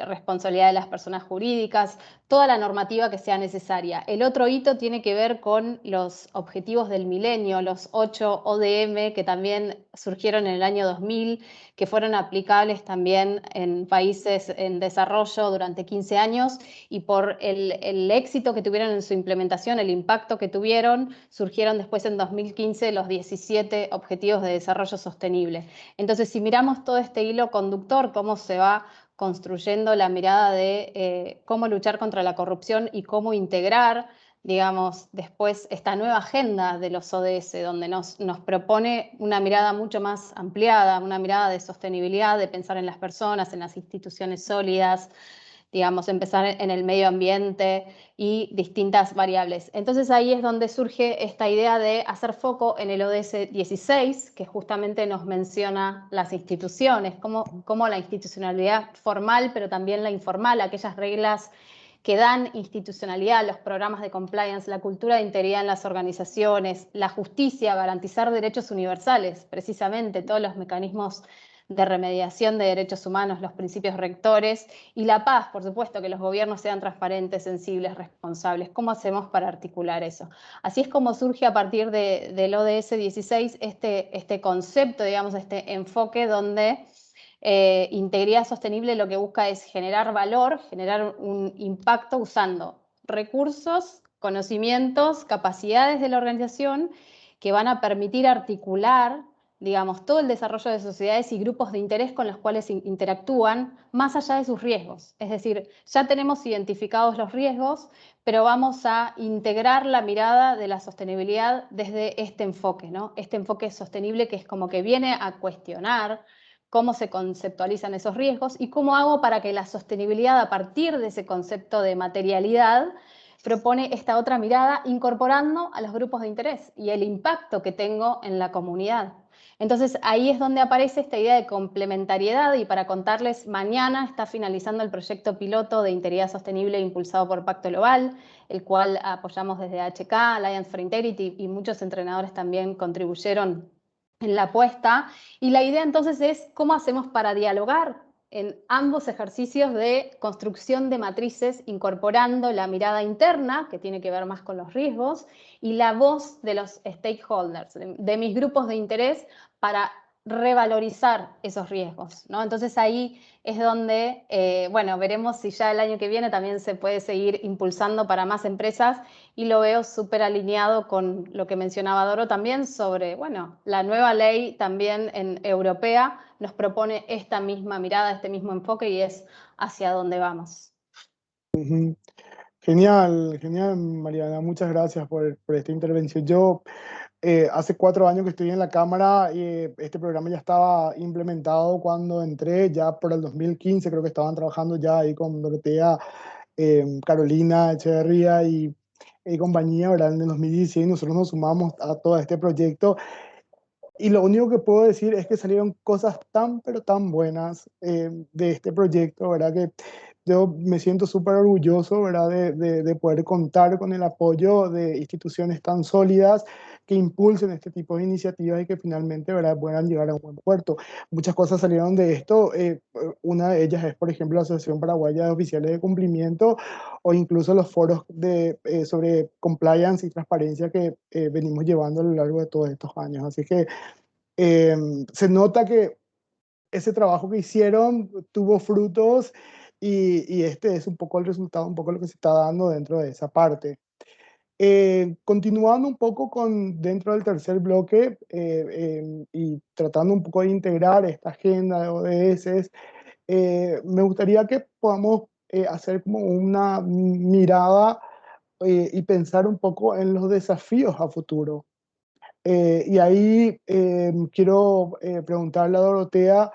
responsabilidad de las personas jurídicas, toda la normativa que sea necesaria. El otro hito tiene que ver con los objetivos del milenio, los 8 ODM que también surgieron en el año 2000, que fueron aplicables también en países en desarrollo durante 15 años y por el éxito que tuvieron en su implementación, el impacto que tuvieron, surgieron después en 2015 los 17 Objetivos de Desarrollo Sostenible. Entonces, si miramos todo este hilo conductor, cómo se va construyendo la mirada de cómo luchar contra la corrupción y cómo integrar, digamos, después esta nueva agenda de los ODS, donde nos propone una mirada mucho más ampliada, una mirada de sostenibilidad, de pensar en las personas, en las instituciones sólidas, digamos, empezar en el medio ambiente y distintas variables. Entonces ahí es donde surge esta idea de hacer foco en el ODS 16, que justamente nos menciona las instituciones, como la institucionalidad formal, pero también la informal, aquellas reglas que dan institucionalidad, los programas de compliance, la cultura de integridad en las organizaciones, la justicia, garantizar derechos universales, precisamente todos los mecanismos de remediación de derechos humanos, los principios rectores, y la paz, por supuesto, que los gobiernos sean transparentes, sensibles, responsables. ¿Cómo hacemos para articular eso? Así es como surge a partir del ODS 16 este concepto, digamos, este enfoque donde integridad sostenible lo que busca es generar valor, generar un impacto usando recursos, conocimientos, capacidades de la organización que van a permitir articular, digamos, todo el desarrollo de sociedades y grupos de interés con los cuales interactúan más allá de sus riesgos. Es decir, ya tenemos identificados los riesgos, pero vamos a integrar la mirada de la sostenibilidad desde este enfoque, ¿no? Este enfoque sostenible que es como que viene a cuestionar cómo se conceptualizan esos riesgos y cómo hago para que la sostenibilidad a partir de ese concepto de materialidad propone esta otra mirada incorporando a los grupos de interés y el impacto que tengo en la comunidad. Entonces ahí es donde aparece esta idea de complementariedad y para contarles, mañana está finalizando el proyecto piloto de integridad sostenible impulsado por Pacto Global, el cual apoyamos desde HK, Alliance for Integrity, y muchos entrenadores también contribuyeron en la apuesta. Y la idea entonces es cómo hacemos para dialogar en ambos ejercicios de construcción de matrices, incorporando la mirada interna, que tiene que ver más con los riesgos, y la voz de los stakeholders, de mis grupos de interés, para revalorizar esos riesgos, ¿no? Entonces ahí es donde, bueno, veremos si ya el año que viene también se puede seguir impulsando para más empresas, y lo veo súper alineado con lo que mencionaba Doro también sobre, bueno, la nueva ley también europea nos propone esta misma mirada, este mismo enfoque, y es hacia dónde vamos. Genial, genial, Mariana. Muchas gracias por esta intervención. Yo hace 4 años que estoy en la Cámara y este programa ya estaba implementado cuando entré, ya por el 2015 creo que estaban trabajando ya ahí con Dorotea, Carolina Echeverría y compañía, ¿verdad? En el 2016 nosotros nos sumamos a todo este proyecto. Y lo único que puedo decir es que salieron cosas tan, pero tan buenas de este proyecto, ¿verdad? Que yo me siento súper orgulloso, ¿verdad? De poder contar con el apoyo de instituciones tan sólidas que impulsen este tipo de iniciativas y que finalmente, ¿verdad?, puedan llegar a un buen puerto. Muchas cosas salieron de esto. Una de ellas es, por ejemplo, la Asociación Paraguaya de Oficiales de Cumplimiento o incluso los foros sobre compliance y transparencia que venimos llevando a lo largo de todos estos años. Así que se nota que ese trabajo que hicieron tuvo frutos y este es un poco el resultado, un poco lo que se está dando dentro de esa parte. Continuando un poco dentro del tercer bloque y tratando un poco de integrar esta agenda de ODS, me gustaría que podamos hacer como una mirada y pensar un poco en los desafíos a futuro. Y ahí quiero preguntarle a Dorotea,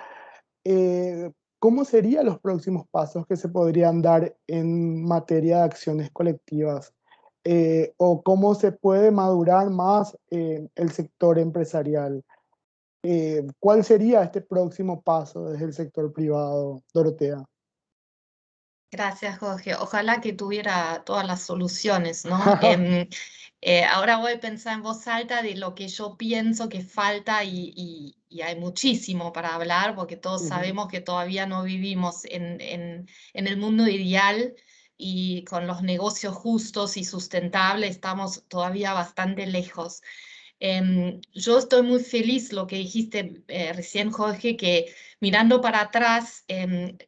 ¿cómo serían los próximos pasos que se podrían dar en materia de acciones colectivas? ¿O cómo se puede madurar más el sector empresarial? ¿Cuál sería este próximo paso desde el sector privado, Dorotea? Gracias, Jorge. Ojalá que tuviera todas las soluciones, ¿no? Ahora voy a pensar en voz alta de lo que yo pienso que falta y hay muchísimo para hablar porque todos sabemos que todavía no vivimos en el mundo ideal y con los negocios justos y sustentables estamos todavía bastante lejos. Yo estoy muy feliz lo que dijiste recién, Jorge, que mirando para atrás,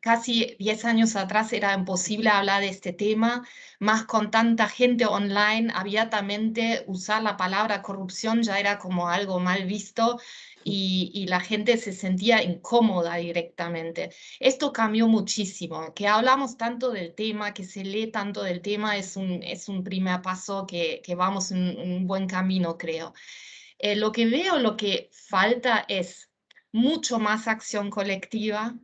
casi 10 años atrás era imposible hablar de este tema, más con tanta gente online, abiertamente usar la palabra corrupción ya era como algo mal visto y la gente se sentía incómoda directamente. Esto cambió muchísimo, que hablamos tanto del tema, que se lee tanto del tema, es un primer paso que vamos en un buen camino, creo. Lo que veo, lo que falta es mucho más acción colectiva,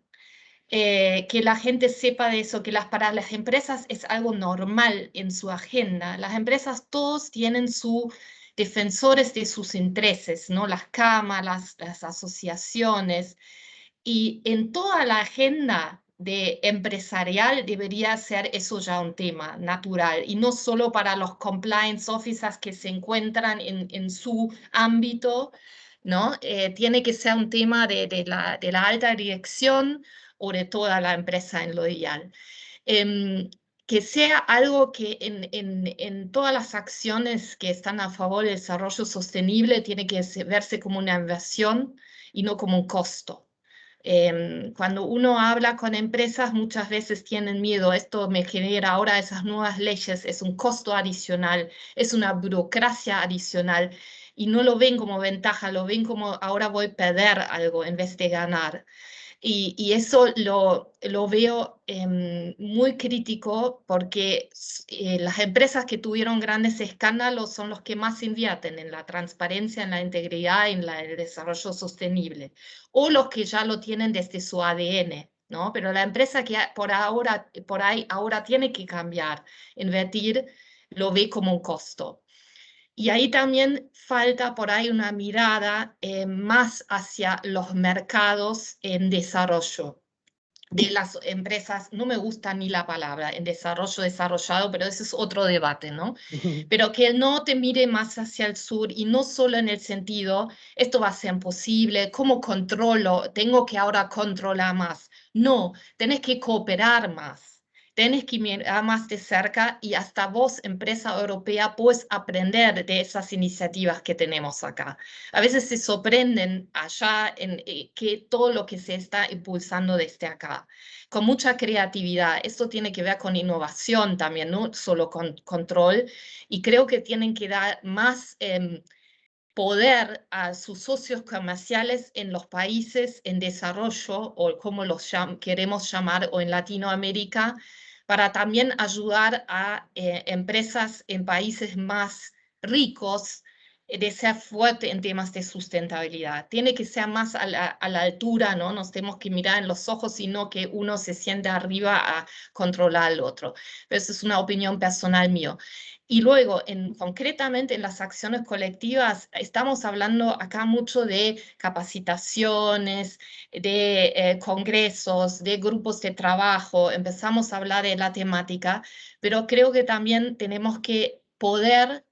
que la gente sepa de eso, que para las empresas es algo normal en su agenda. Las empresas todos tienen sus defensores de sus intereses, ¿no? Las cámaras, las asociaciones, y en toda la agenda de empresarial debería ser eso ya un tema natural y no solo para los compliance officers que se encuentran en su ámbito, ¿no? Tiene que ser un tema de la alta dirección o de toda la empresa en lo ideal. Que sea algo que en todas las acciones que están a favor del desarrollo sostenible tiene que verse como una inversión y no como un costo. Cuando uno habla con empresas, muchas veces tienen miedo, esto me genera ahora esas nuevas leyes, es un costo adicional, es una burocracia adicional, y no lo ven como ventaja, lo ven como ahora voy a perder algo en vez de ganar. Y eso lo veo muy crítico porque las empresas que tuvieron grandes escándalos son los que más invierten en la transparencia, en la integridad, en el desarrollo sostenible, o los que ya lo tienen desde su ADN, ¿no? Pero la empresa que por ahí ahora tiene que cambiar, invertir, lo ve como un costo. Y ahí también falta por ahí una mirada más hacia los mercados en desarrollo de las empresas, no me gusta ni la palabra, en desarrollo desarrollado, pero ese es otro debate, ¿no? Pero que no te mire más hacia el sur y no solo en el sentido, esto va a ser imposible, ¿cómo controlo? Tengo que ahora controlar más. No, tenés que cooperar más. Tenés que mirar más de cerca y hasta vos, empresa europea, puedes aprender de esas iniciativas que tenemos acá. A veces se sorprenden allá en que todo lo que se está impulsando desde acá, con mucha creatividad. Esto tiene que ver con innovación también, no solo con control, y creo que tienen que dar más poder a sus socios comerciales en los países en desarrollo, o como los queremos llamar, o en Latinoamérica, para también ayudar a empresas en países más ricos de ser fuerte en temas de sustentabilidad. Tiene que ser más a la altura, ¿no? Nos tenemos que mirar en los ojos, sino que uno se siente arriba a controlar al otro. Pero esa es una opinión personal mía. Y luego, concretamente en las acciones colectivas, estamos hablando acá mucho de capacitaciones, de congresos, de grupos de trabajo, empezamos a hablar de la temática, pero creo que también tenemos que poder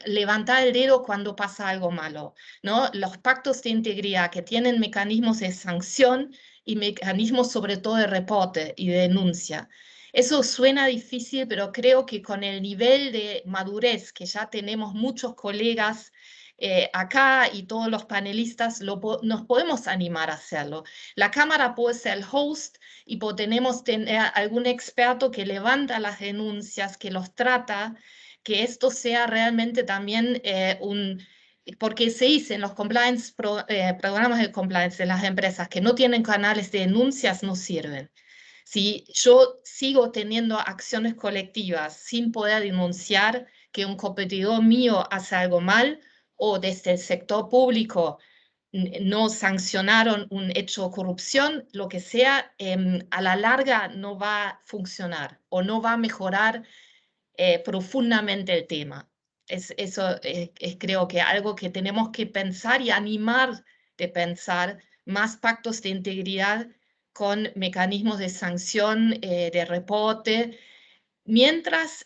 levantar el dedo cuando pasa algo malo, ¿no? Los pactos de integridad que tienen mecanismos de sanción y mecanismos sobre todo de reporte y de denuncia. Eso suena difícil, pero creo que con el nivel de madurez que ya tenemos muchos colegas acá y todos los panelistas, nos podemos animar a hacerlo. La Cámara puede ser el host y podemos tener algún experto que levanta las denuncias, que los trata, que esto sea realmente también porque se dice en los programas de compliance de las empresas que no tienen canales de denuncias, no sirven. Si yo sigo teniendo acciones colectivas sin poder denunciar que un competidor mío hace algo mal, o desde el sector público no sancionaron un hecho de corrupción, lo que sea, a la larga no va a funcionar o no va a mejorar profundamente el tema. Eso es creo que algo que tenemos que pensar y animar de pensar, más pactos de integridad con mecanismos de sanción, de reporte, mientras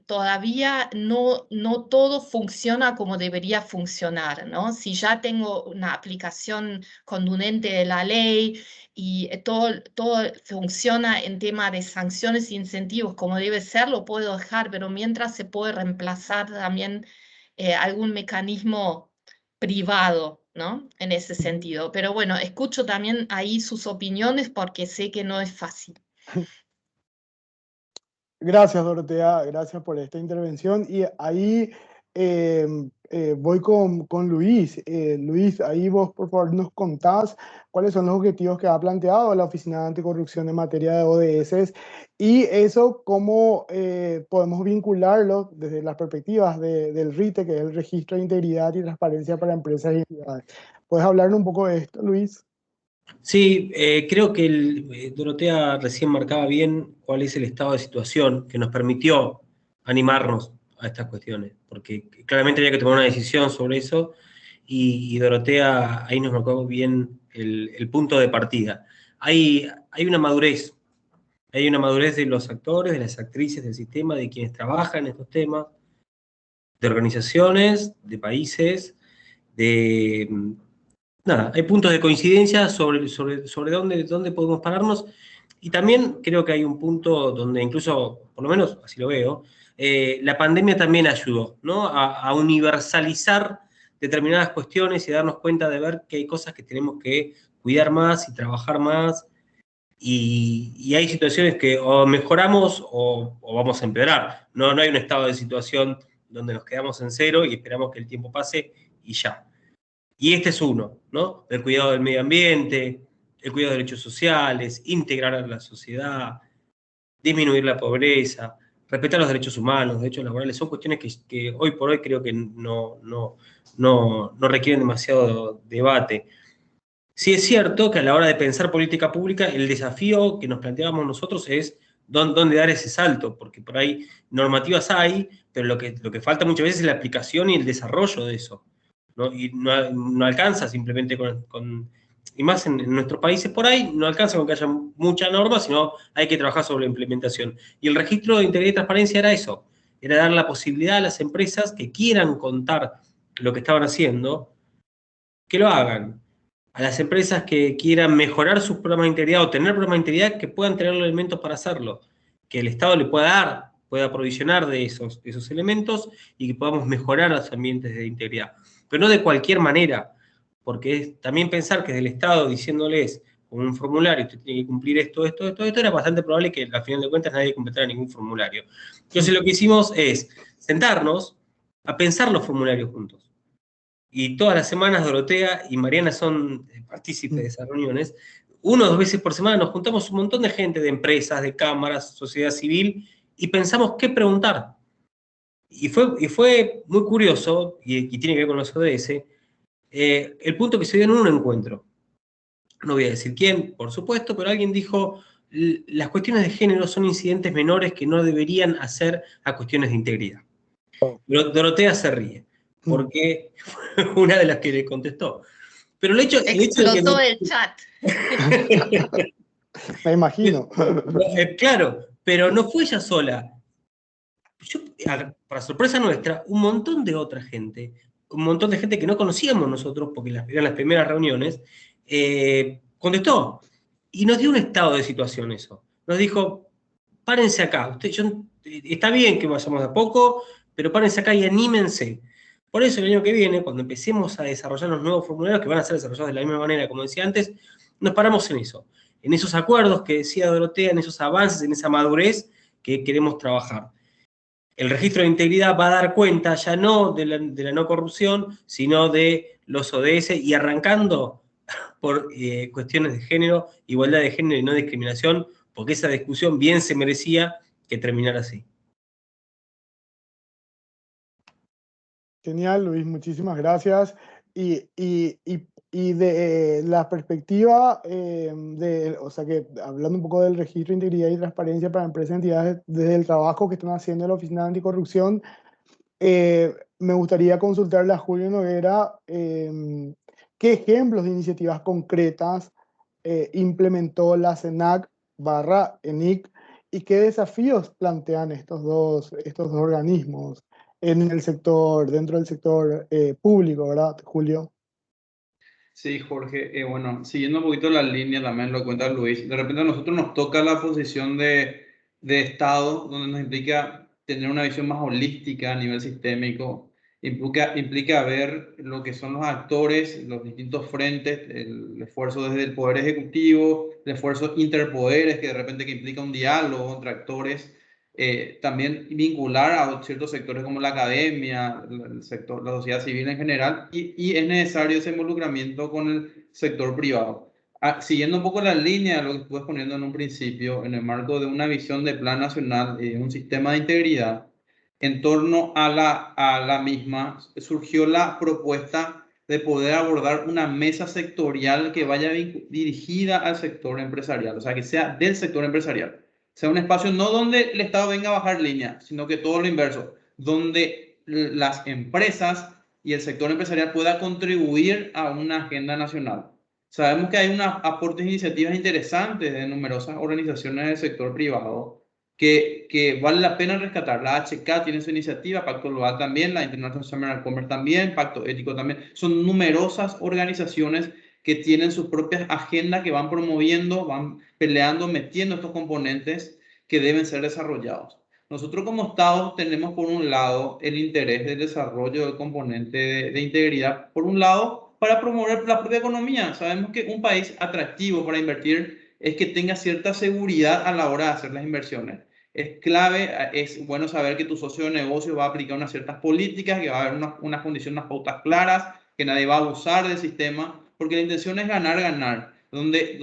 todavía no todo funciona como debería funcionar, ¿no? Si ya tengo una aplicación contundente de la ley y todo funciona en tema de sanciones e incentivos como debe ser, lo puedo dejar, pero mientras se puede reemplazar también algún mecanismo privado, ¿no? En ese sentido. Pero bueno, escucho también ahí sus opiniones porque sé que no es fácil. Gracias, Dorotea, gracias por esta intervención. Y ahí voy con Luis. Luis, ahí vos por favor nos contás cuáles son los objetivos que ha planteado la Oficina Anticorrupción en materia de ODS y eso cómo podemos vincularlo desde las perspectivas del RITE, que es el Registro de Integridad y Transparencia para Empresas y Entidades. ¿Puedes hablarnos un poco de esto, Luis? Sí, creo que Dorotea recién marcaba bien cuál es el estado de situación que nos permitió animarnos a estas cuestiones, porque claramente había que tomar una decisión sobre eso y Dorotea ahí nos marcó bien el punto de partida. Hay una madurez de los actores, de las actrices del sistema, de quienes trabajan en estos temas, de organizaciones, de países, nada, hay puntos de coincidencia sobre dónde podemos pararnos, y también creo que hay un punto donde incluso, por lo menos así lo veo, la pandemia también ayudó, ¿no? a universalizar determinadas cuestiones y darnos cuenta de ver que hay cosas que tenemos que cuidar más y trabajar más, y hay situaciones que o mejoramos o vamos a empeorar. No hay un estado de situación donde nos quedamos en cero y esperamos que el tiempo pase y ya. Y este es uno, ¿no? El cuidado del medio ambiente, el cuidado de derechos sociales, integrar a la sociedad, disminuir la pobreza, respetar los derechos humanos, los derechos laborales, son cuestiones que hoy por hoy creo que no requieren demasiado debate. Sí es cierto que a la hora de pensar política pública, el desafío que nos planteábamos nosotros es dónde dar ese salto, porque por ahí normativas hay, pero lo que falta muchas veces es la aplicación y el desarrollo de eso, ¿no? Y no alcanza simplemente y más en nuestros países por ahí, no alcanza con que haya mucha norma, sino hay que trabajar sobre la implementación. Y el registro de integridad y transparencia era eso, era dar la posibilidad a las empresas que quieran contar lo que estaban haciendo, que lo hagan. A las empresas que quieran mejorar sus programas de integridad o tener programas de integridad, que puedan tener los elementos para hacerlo, que el Estado le pueda dar, pueda provisionar de esos elementos y que podamos mejorar los ambientes de integridad. Pero no de cualquier manera, porque es también pensar que del Estado diciéndoles con un formulario, usted tiene que cumplir esto, era bastante probable que al final de cuentas nadie completara ningún formulario. Entonces lo que hicimos es sentarnos a pensar los formularios juntos. Y todas las semanas Dorotea y Mariana son partícipes de esas reuniones. 1 o 2 veces por semana nos juntamos un montón de gente, de empresas, de cámaras, sociedad civil, y pensamos qué preguntar. Y fue muy curioso, y tiene que ver con los ODS, el punto que se dio en un encuentro. No voy a decir quién, por supuesto, pero alguien dijo, las cuestiones de género son incidentes menores que no deberían hacer a cuestiones de integridad. Dorotea se ríe, porque fue una de las que le contestó. Pero el hecho explotó el chat. Me imagino. Claro, pero no fue ella sola. Para sorpresa nuestra, un montón de otra gente, un montón de gente que no conocíamos nosotros, porque eran las primeras reuniones, contestó. Y nos dio un estado de situación eso. Nos dijo, párense acá. Está bien que vayamos de a poco, pero párense acá y anímense. Por eso el año que viene, cuando empecemos a desarrollar los nuevos formularios, que van a ser desarrollados de la misma manera, como decía antes, nos paramos en eso. En esos acuerdos que decía Dorotea, en esos avances, en esa madurez que queremos trabajar. El registro de integridad va a dar cuenta ya no de la no corrupción, sino de los ODS y arrancando por cuestiones de género, igualdad de género y no discriminación, porque esa discusión bien se merecía que terminara así. Genial, Luis, muchísimas gracias. Y de la perspectiva, o sea que hablando un poco del registro de integridad y transparencia para empresas y entidades, desde el trabajo que están haciendo en la Oficina Anticorrupción, me gustaría consultarle a Julio Noguera qué ejemplos de iniciativas concretas implementó la CENAC/ENIC y qué desafíos plantean estos dos organismos dentro del sector público, ¿verdad, Julio? Sí, Jorge, bueno, siguiendo un poquito la línea también lo cuenta Luis, de repente a nosotros nos toca la posición de Estado, donde nos implica tener una visión más holística a nivel sistémico, implica ver lo que son los actores, los distintos frentes, el esfuerzo desde el Poder Ejecutivo, el esfuerzo interpoderes, que de repente que implica un diálogo entre actores, también vincular a ciertos sectores como la academia, el sector, la sociedad civil en general, y es necesario ese involucramiento con el sector privado. Siguiendo un poco la línea de lo que estuve poniendo en un principio, en el marco de una visión de plan nacional y un sistema de integridad, en torno a la misma surgió la propuesta de poder abordar una mesa sectorial que vaya dirigida al sector empresarial, o sea, que sea del sector empresarial. Sea un espacio no donde el Estado venga a bajar línea, sino que todo lo inverso, donde las empresas y el sector empresarial pueda contribuir a una agenda nacional. Sabemos que hay unos aportes e iniciativas interesantes de numerosas organizaciones del sector privado que vale la pena rescatar. La HK tiene su iniciativa, Pacto Global también, la International Chamber of Commerce también, Pacto Ético también. Son numerosas organizaciones que tienen sus propias agendas, que van promoviendo, van peleando, metiendo estos componentes que deben ser desarrollados. Nosotros como Estado tenemos por un lado el interés del desarrollo del componente de integridad, por un lado para promover la propia economía. Sabemos que un país atractivo para invertir es que tenga cierta seguridad a la hora de hacer las inversiones. Es clave, es bueno saber que tu socio de negocio va a aplicar unas ciertas políticas, que va a haber unas condiciones, unas pautas claras, que nadie va a abusar del sistema, porque la intención es ganar, ganar. donde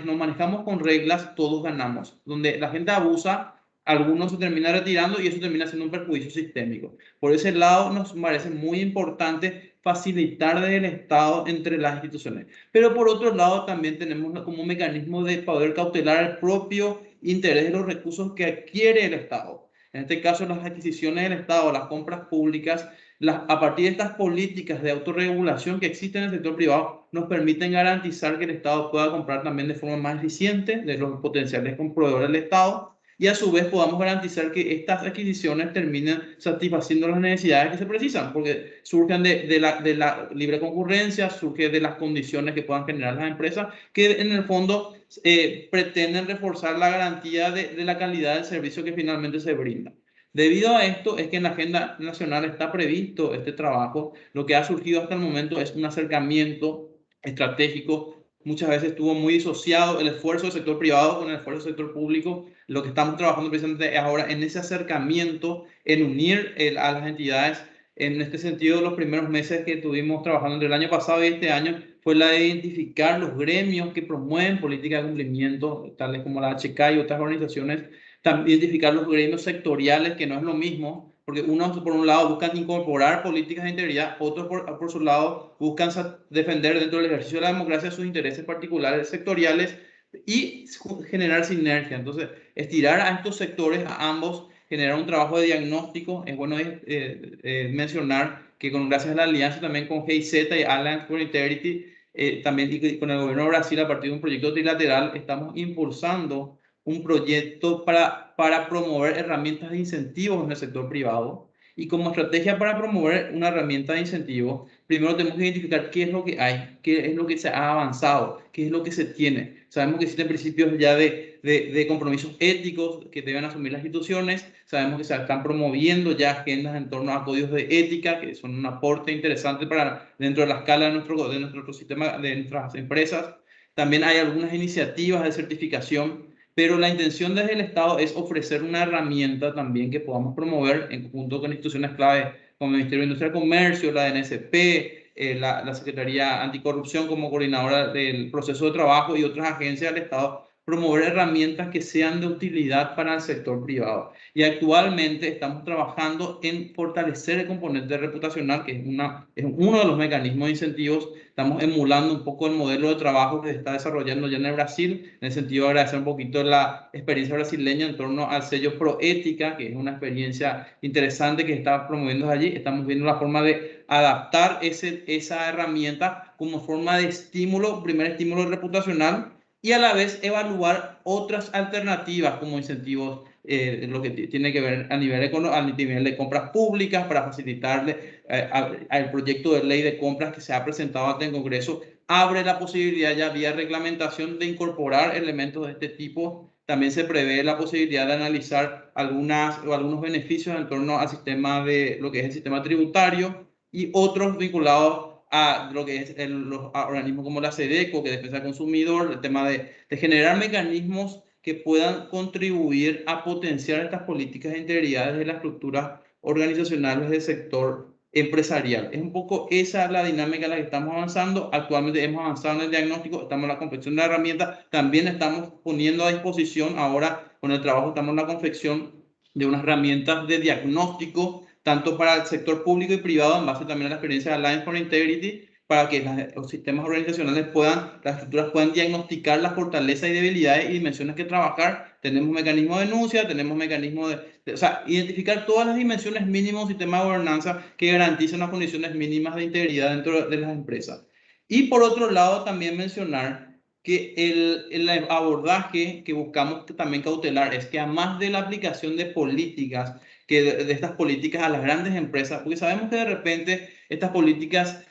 nos manejamos con reglas, todos ganamos. Donde la gente abusa, algunos se terminan retirando y eso termina siendo un perjuicio sistémico. Por ese lado, nos parece muy importante facilitar desde el Estado entre las instituciones. Pero por otro lado, también tenemos como un mecanismo de poder cautelar el propio interés de los recursos que adquiere el Estado. En este caso, las adquisiciones del Estado, las compras públicas, a partir de estas políticas de autorregulación que existen en el sector privado, nos permiten garantizar que el Estado pueda comprar también de forma más eficiente de los potenciales proveedores del Estado y a su vez podamos garantizar que estas adquisiciones terminen satisfaciendo las necesidades que se precisan, porque surgen de la libre concurrencia, surgen de las condiciones que puedan generar las empresas, que en el fondo pretenden reforzar la garantía de la calidad del servicio que finalmente se brinda. Debido a esto es que en la agenda nacional está previsto este trabajo. Lo que ha surgido hasta el momento es un acercamiento estratégico. Muchas veces estuvo muy disociado el esfuerzo del sector privado con el esfuerzo del sector público. Lo que estamos trabajando precisamente es ahora en ese acercamiento, en unir a las entidades. En este sentido, los primeros meses que estuvimos trabajando entre el año pasado y este año fue la de identificar los gremios que promueven políticas de cumplimiento, tales como la HK y otras organizaciones. También identificar los gremios sectoriales, que no es lo mismo, porque unos por un lado buscan incorporar políticas de integridad, otros por su lado buscan defender dentro del ejercicio de la democracia sus intereses particulares sectoriales y generar sinergia. Entonces, estirar a estos sectores, a ambos, generar un trabajo de diagnóstico. Es bueno mencionar que gracias a la alianza también con GIZ y Alliance for Integrity, también y con el gobierno de Brasil, a partir de un proyecto trilateral, estamos impulsando un proyecto para promover herramientas de incentivos en el sector privado. Y como estrategia para promover una herramienta de incentivo, primero tenemos que identificar qué es lo que hay, qué es lo que se ha avanzado, qué es lo que se tiene. Sabemos que existen principios ya de compromisos éticos que deben asumir las instituciones. Sabemos que se están promoviendo ya agendas en torno a códigos de ética, que son un aporte interesante para dentro de la escala de nuestro sistema, de nuestras empresas. También hay algunas iniciativas de certificación, pero la intención desde el Estado es ofrecer una herramienta también que podamos promover en conjunto con instituciones clave como el Ministerio de Industria y Comercio, la DNSP, la Secretaría Anticorrupción como coordinadora del proceso de trabajo y otras agencias del Estado, promover herramientas que sean de utilidad para el sector privado. Y actualmente estamos trabajando en fortalecer el componente reputacional, que es uno de los mecanismos de incentivos. Estamos emulando un poco el modelo de trabajo que se está desarrollando ya en el Brasil, en el sentido de agradecer un poquito la experiencia brasileña en torno al sello Proética, que es una experiencia interesante que está promoviendo allí. Estamos viendo la forma de adaptar esa herramienta como forma de estímulo, primer estímulo reputacional, y a la vez evaluar otras alternativas como incentivos, lo que tiene que ver a nivel de compras públicas para facilitarle al proyecto de ley de compras que se ha presentado ante el Congreso. Abre la posibilidad ya vía reglamentación de incorporar elementos de este tipo. También se prevé la posibilidad de analizar algunos beneficios en torno al sistema de lo que es el sistema tributario y otros vinculados a lo que es los organismos como la SEDECO, que es Defensa del Consumidor, el tema de generar mecanismos que puedan contribuir a potenciar estas políticas de integridad de las estructuras organizacionales del sector empresarial. Es un poco esa la dinámica en la que estamos avanzando. Actualmente hemos avanzado en el diagnóstico, estamos en la confección de la herramienta, también estamos poniendo a disposición ahora con el trabajo, estamos en la confección de unas herramientas de diagnóstico tanto para el sector público y privado, en base también a la experiencia de Alliance for Integrity, para que los sistemas organizacionales las estructuras puedan diagnosticar las fortalezas y debilidades y dimensiones que trabajar. Tenemos mecanismos de denuncia, tenemos mecanismos o sea, identificar todas las dimensiones mínimas de un sistema de gobernanza que garanticen las condiciones mínimas de integridad dentro de las empresas. Y por otro lado, también mencionar que el abordaje que buscamos también cautelar es que además de la aplicación de políticas, que de estas políticas a las grandes empresas, porque sabemos que de repente estas políticas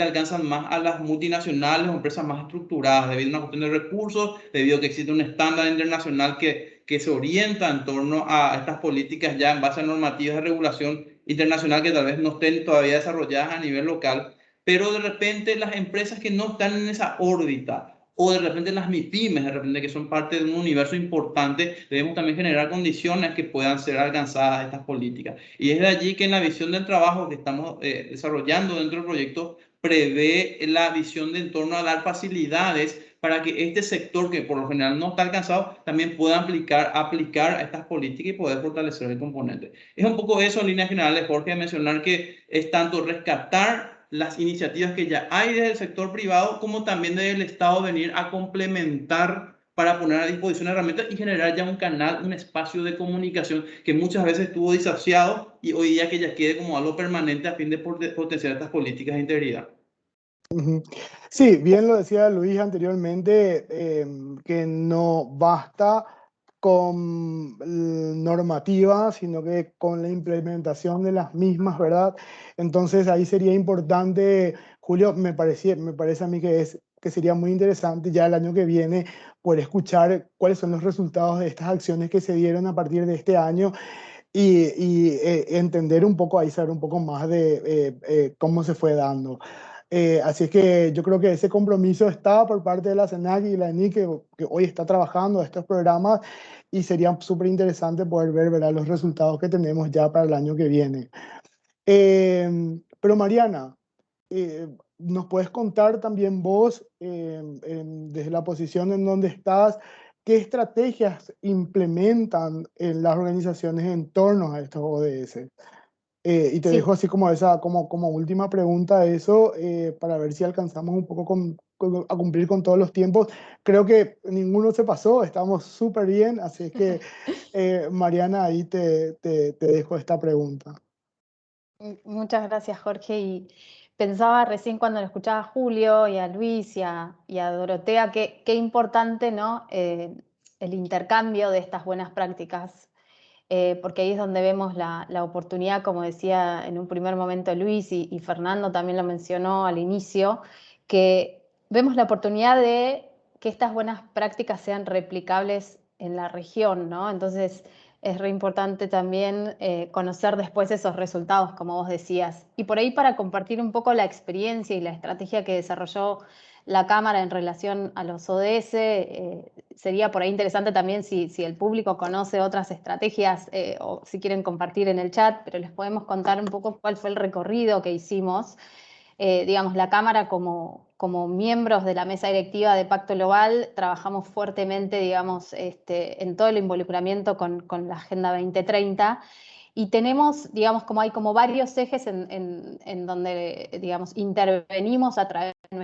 alcanzan más a las multinacionales o empresas más estructuradas debido a una cuestión de recursos, debido a que existe un estándar internacional que se orienta en torno a estas políticas ya en base a normativas de regulación internacional que tal vez no estén todavía desarrolladas a nivel local, pero de repente las empresas que no están en esa órbita, o de repente las MIPYMES, de repente que son parte de un universo importante, debemos también generar condiciones que puedan ser alcanzadas estas políticas. Y es de allí que en la visión del trabajo que estamos desarrollando dentro del proyecto prevé la visión de en torno a dar facilidades para que este sector, que por lo general no está alcanzado, también pueda aplicar a estas políticas y poder fortalecer el componente. Es un poco eso en líneas generales, Jorge, mencionar que es tanto rescatar las iniciativas que ya hay desde el sector privado, como también desde el Estado venir a complementar para poner a disposición herramientas y generar ya un canal, un espacio de comunicación que muchas veces estuvo disociado y hoy día que ya quede como algo permanente a fin de potenciar estas políticas de integridad. Sí, bien lo decía Luis anteriormente, que no basta con normativa, sino que con la implementación de las mismas, ¿verdad? Entonces ahí sería importante, Julio, me parece a mí que sería muy interesante ya el año que viene poder escuchar cuáles son los resultados de estas acciones que se dieron a partir de este año y entender un poco, ahí saber un poco más de cómo se fue dando. Así es que yo creo que ese compromiso está por parte de la CENAC y la ENIC, que hoy está trabajando estos programas y sería súper interesante poder ver, ¿verdad?, los resultados que tenemos ya para el año que viene. Pero Mariana, ¿nos puedes contar también vos, desde la posición en donde estás, qué estrategias implementan en las organizaciones en torno a estos ODS? Y te Sí. dejo así como como última pregunta eso, para ver si alcanzamos un poco a cumplir con todos los tiempos. Creo que ninguno se pasó, estamos súper bien, así es que Mariana, ahí te dejo esta pregunta. Muchas gracias, Jorge. Y pensaba recién cuando lo escuchaba a Julio y a Luis y a Dorotea, qué importante, ¿no? El intercambio de estas buenas prácticas, porque ahí es donde vemos la oportunidad, como decía en un primer momento Luis y Fernando también lo mencionó al inicio, que vemos la oportunidad de que estas buenas prácticas sean replicables en la región, ¿no? Entonces es re importante también conocer después esos resultados, como vos decías. Y por ahí para compartir un poco la experiencia y la estrategia que desarrolló la Cámara en relación a los ODS, sería por ahí interesante también si el público conoce otras estrategias o si quieren compartir en el chat, pero les podemos contar un poco cuál fue el recorrido que hicimos. Digamos, la Cámara como miembros de la mesa directiva de Pacto Global trabajamos fuertemente, digamos, en todo el involucramiento con la Agenda 2030 y tenemos, digamos, hay como varios ejes en donde, digamos, intervenimos a través de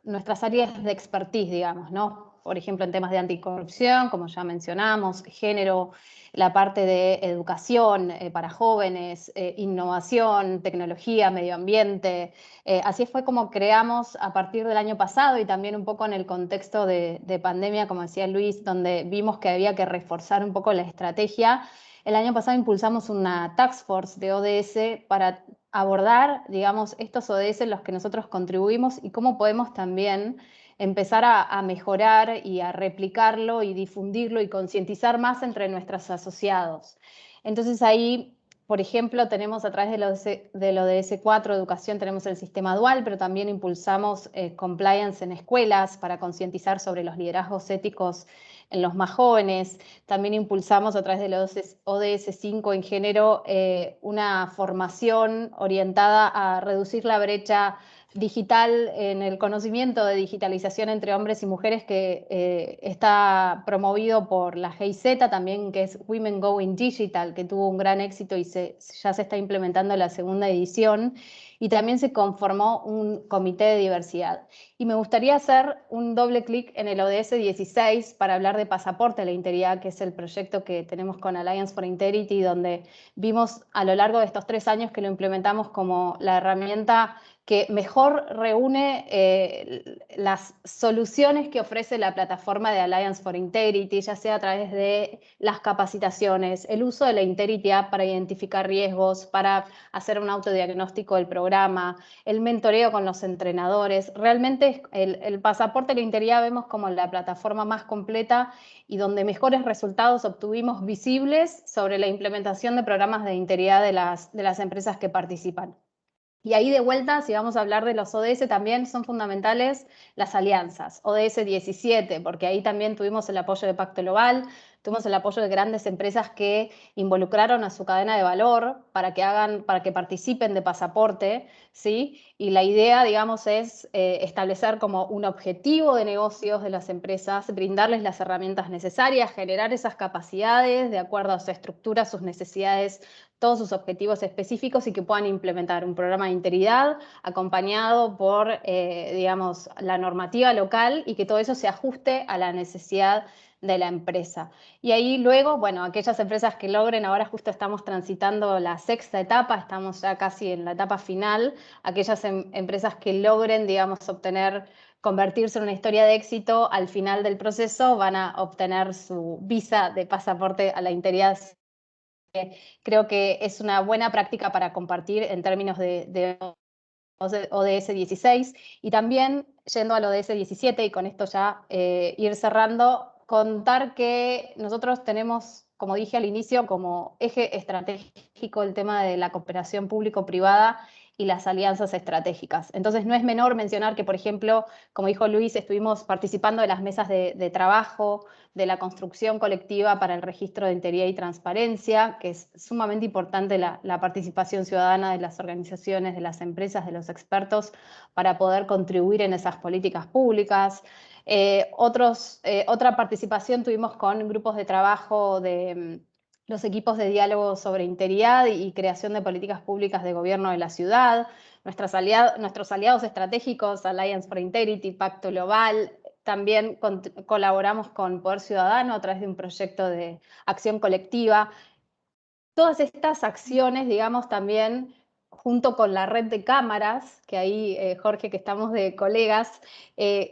nuestras áreas de expertise, digamos, ¿no? Por ejemplo, en temas de anticorrupción, como ya mencionamos, género, la parte de educación para jóvenes, innovación, tecnología, medio ambiente. Así fue como creamos a partir del año pasado y también un poco en el contexto de pandemia, como decía Luis, donde vimos que había que reforzar un poco la estrategia. El año pasado impulsamos una task force de ODS para abordar, digamos, estos ODS en los que nosotros contribuimos y cómo podemos también empezar a mejorar y a replicarlo y difundirlo y concientizar más entre nuestros asociados. Entonces ahí, por ejemplo, tenemos a través del ODS 4, educación, tenemos el sistema dual, pero también impulsamos compliance en escuelas para concientizar sobre los liderazgos éticos en los más jóvenes. También impulsamos a través del ODS 5 en género una formación orientada a reducir la brecha digital en el conocimiento de digitalización entre hombres y mujeres que está promovido por la GIZ también, que es Women Going Digital, que tuvo un gran éxito y ya se está implementando la segunda edición. Y también se conformó un comité de diversidad. Y me gustaría hacer un doble clic en el ODS 16 para hablar de Pasaporte a la Integridad, que es el proyecto que tenemos con Alliance for Integrity, donde vimos a lo largo de estos 3 años que lo implementamos como la herramienta que mejor reúne las soluciones que ofrece la plataforma de Alliance for Integrity, ya sea a través de las capacitaciones, el uso de la Integrity App para identificar riesgos, para hacer un autodiagnóstico del programa, el mentoreo con los entrenadores. Realmente el Pasaporte de la Integridad vemos como la plataforma más completa y donde mejores resultados obtuvimos visibles sobre la implementación de programas de integridad de las empresas que participan. Y ahí de vuelta, si vamos a hablar de los ODS, también son fundamentales las alianzas. ODS 17, porque ahí también tuvimos el apoyo de Pacto Global, tuvimos el apoyo de grandes empresas que involucraron a su cadena de valor para que participen de pasaporte, ¿sí? Y la idea, digamos, es establecer como un objetivo de negocios de las empresas, brindarles las herramientas necesarias, generar esas capacidades de acuerdo a su estructura, sus necesidades, todos sus objetivos específicos y que puedan implementar un programa de integridad acompañado por, digamos, la normativa local y que todo eso se ajuste a la necesidad de la empresa. Y ahí luego, bueno, aquellas empresas que logren, ahora justo estamos transitando la 6ª etapa, estamos ya casi en la etapa final, aquellas empresas que logren, digamos, convertirse en una historia de éxito al final del proceso van a obtener su visa de pasaporte a la integridad. Creo que es una buena práctica para compartir en términos de ODS 16 y también yendo al ODS 17 y con esto ya ir cerrando, contar que nosotros tenemos, como dije al inicio, como eje estratégico el tema de la cooperación público-privada y las alianzas estratégicas. Entonces no es menor mencionar que, por ejemplo, como dijo Luis, estuvimos participando de las mesas de trabajo, de la construcción colectiva para el registro de integridad y transparencia, que es sumamente importante la participación ciudadana de las organizaciones, de las empresas, de los expertos, para poder contribuir en esas políticas públicas. Otra participación tuvimos con grupos de trabajo de los equipos de diálogo sobre integridad y creación de políticas públicas de gobierno de la ciudad, nuestros aliados estratégicos, Alliance for Integrity, Pacto Global. También colaboramos con Poder Ciudadano a través de un proyecto de acción colectiva. Todas estas acciones, digamos, también junto con la red de cámaras, que ahí, Jorge, que estamos de colegas,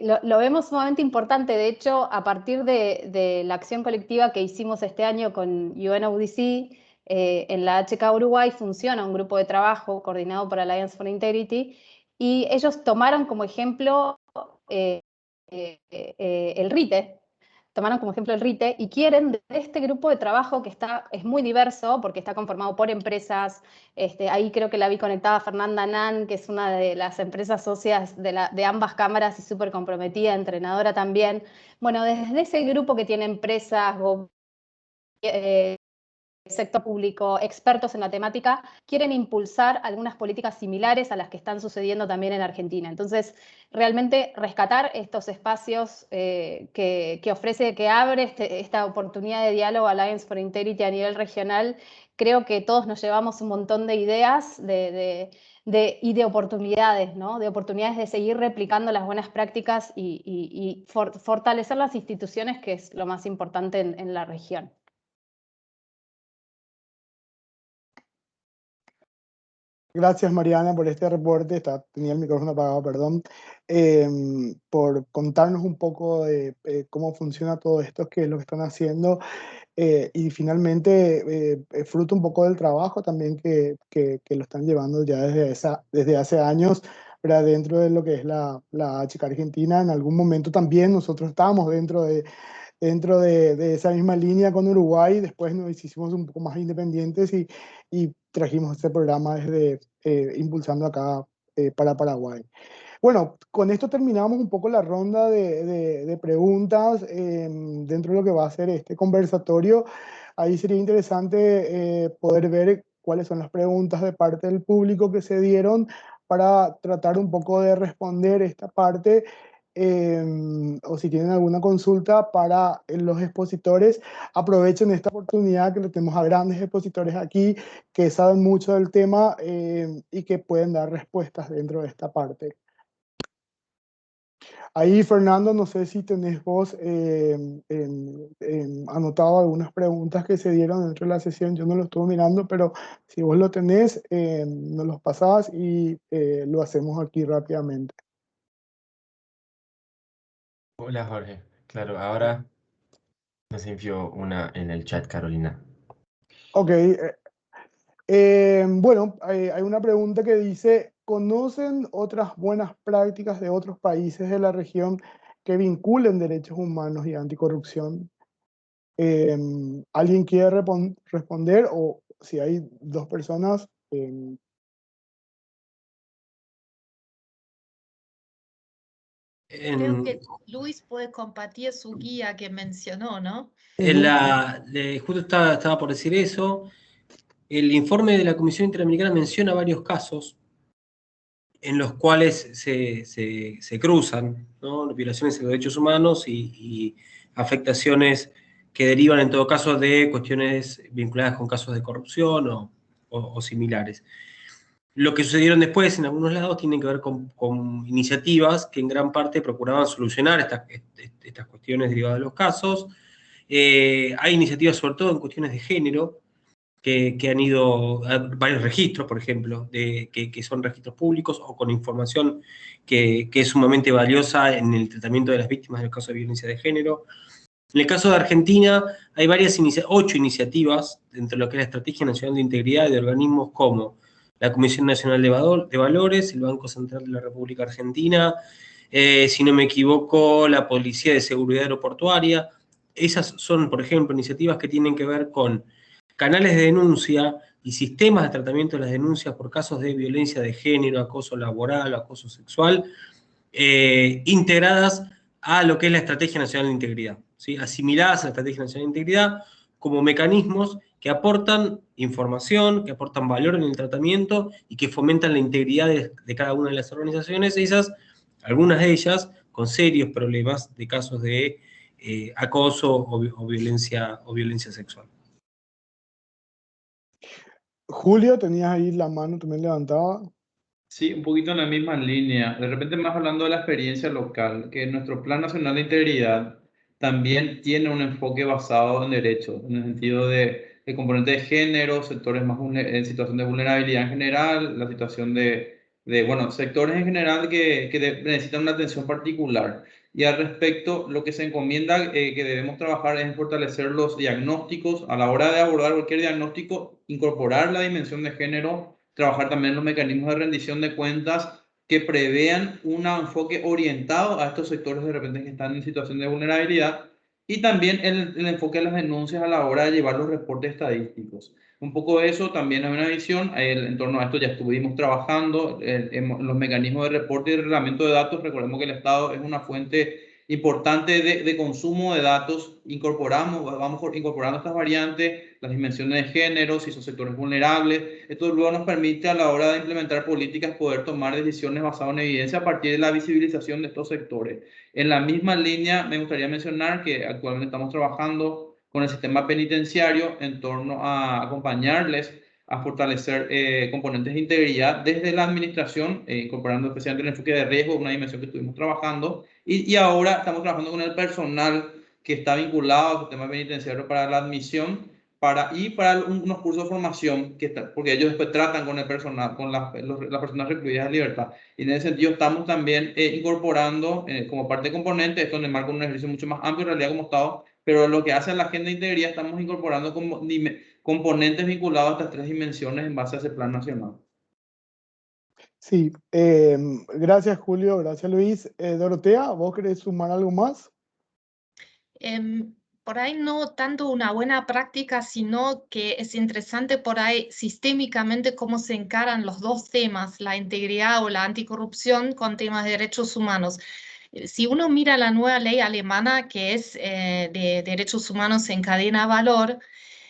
lo vemos sumamente importante. De hecho, a partir de la acción colectiva que hicimos este año con UNODC, en la HK Uruguay funciona un grupo de trabajo coordinado por Alliance for Integrity, y ellos tomaron como ejemplo el RITE, tomaron como ejemplo el RITE y quieren de este grupo de trabajo que es muy diverso porque está conformado por empresas. Ahí creo que la vi conectada a Fernanda Nan, que es una de las empresas socias de ambas cámaras y súper comprometida, entrenadora también. Bueno, desde ese grupo que tiene empresas, sector público, expertos en la temática, quieren impulsar algunas políticas similares a las que están sucediendo también en Argentina. Entonces, realmente rescatar estos espacios que ofrece, que abre esta oportunidad de diálogo Alliance for Integrity a nivel regional, creo que todos nos llevamos un montón de ideas y de oportunidades, ¿no? De oportunidades de seguir replicando las buenas prácticas y fortalecer las instituciones, que es lo más importante en la región. Gracias, Mariana, por este reporte. Tenía el micrófono apagado, perdón. Por contarnos un poco de cómo funciona todo esto, qué es lo que están haciendo. Y finalmente, fruto un poco del trabajo también que lo están llevando ya desde hace años, ¿verdad? Dentro de lo que es la HK Argentina. En algún momento también nosotros estábamos dentro de esa misma línea con Uruguay. Después nos hicimos un poco más independientes y trajimos este programa impulsando acá para Paraguay. Bueno, con esto terminamos un poco la ronda de preguntas dentro de lo que va a ser este conversatorio. Ahí sería interesante poder ver cuáles son las preguntas de parte del público que se dieron para tratar un poco de responder esta parte. O si tienen alguna consulta para los expositores, aprovechen esta oportunidad que le tenemos a grandes expositores aquí que saben mucho del tema y que pueden dar respuestas dentro de esta parte. Ahí, Fernando, no sé si tenés vos anotado algunas preguntas que se dieron dentro de la sesión. Yo no lo estuve mirando, pero si vos lo tenés, nos los pasás y lo hacemos aquí rápidamente. Hola Jorge, claro, ahora nos envió una en el chat Carolina. Ok, bueno, hay una pregunta que dice, ¿conocen otras buenas prácticas de otros países de la región que vinculen derechos humanos y anticorrupción? ¿Alguien quiere responder o si hay dos personas? Creo que Luis puede compartir su guía que mencionó, ¿no? Justo estaba por decir eso. El informe de la Comisión Interamericana menciona varios casos en los cuales se cruzan, ¿no? Violaciones de los derechos humanos y afectaciones que derivan en todo caso de cuestiones vinculadas con casos de corrupción o similares. Lo que sucedieron después en algunos lados tiene que ver con iniciativas que en gran parte procuraban solucionar estas cuestiones derivadas de los casos. Hay iniciativas sobre todo en cuestiones de género, que han ido a varios registros, por ejemplo, que son registros públicos o con información que es sumamente valiosa en el tratamiento de las víctimas en el caso de violencia de género. En el caso de Argentina hay 8 iniciativas dentro de lo que es la Estrategia Nacional de Integridad de organismos como la Comisión Nacional de Valores, el Banco Central de la República Argentina, si no me equivoco, la Policía de Seguridad Aeroportuaria. Esas son, por ejemplo, iniciativas que tienen que ver con canales de denuncia y sistemas de tratamiento de las denuncias por casos de violencia de género, acoso laboral, acoso sexual, integradas a lo que es la Estrategia Nacional de Integridad, ¿sí? Asimiladas a la Estrategia Nacional de Integridad como mecanismos que aportan información, que aportan valor en el tratamiento y que fomentan la integridad de cada una de las organizaciones, algunas de ellas con serios problemas de casos de acoso o violencia sexual. Julio, tenías ahí la mano también levantada. Sí, un poquito en la misma línea. De repente más hablando de la experiencia local, que nuestro Plan Nacional de Integridad también tiene un enfoque basado en derechos, en el sentido de componente de género, sectores más en situación de vulnerabilidad en general, la situación bueno, sectores en general que necesitan una atención particular. Y al respecto, lo que se encomienda que debemos trabajar es en fortalecer los diagnósticos. A la hora de abordar cualquier diagnóstico, incorporar la dimensión de género, trabajar también los mecanismos de rendición de cuentas que prevean un enfoque orientado a estos sectores de repente que están en situación de vulnerabilidad, y también el enfoque de las denuncias a la hora de llevar los reportes estadísticos. Un poco de eso también es una visión. En torno a esto ya estuvimos trabajando en los mecanismos de reporte y de reglamento de datos. Recordemos que el Estado es una fuente importante de consumo de datos. Vamos incorporando estas variantes, las dimensiones de género, si son sectores vulnerables. Esto luego nos permite a la hora de implementar políticas poder tomar decisiones basadas en evidencia a partir de la visibilización de estos sectores. En la misma línea me gustaría mencionar que actualmente estamos trabajando con el sistema penitenciario en torno a acompañarles a fortalecer componentes de integridad desde la administración, incorporando especialmente el enfoque de riesgo, una dimensión que estuvimos trabajando, y ahora estamos trabajando con el personal que está vinculado al sistema penitenciario para la admisión y para unos cursos de formación, porque ellos después tratan con el personal, con las personas recluidas de libertad. Y en ese sentido estamos también incorporando como parte de componente, esto en el marco de un ejercicio mucho más amplio en realidad como Estado, pero lo que hace la agenda de integridad estamos incorporando como componentes vinculados a estas 3 dimensiones en base a ese plan nacional. Sí, gracias Julio, gracias Luis. Dorotea, ¿vos querés sumar algo más? Por ahí no tanto una buena práctica, sino que es interesante por ahí sistémicamente cómo se encaran los dos temas, la integridad o la anticorrupción con temas de derechos humanos. Si uno mira la nueva ley alemana que es de derechos humanos en cadena de valor,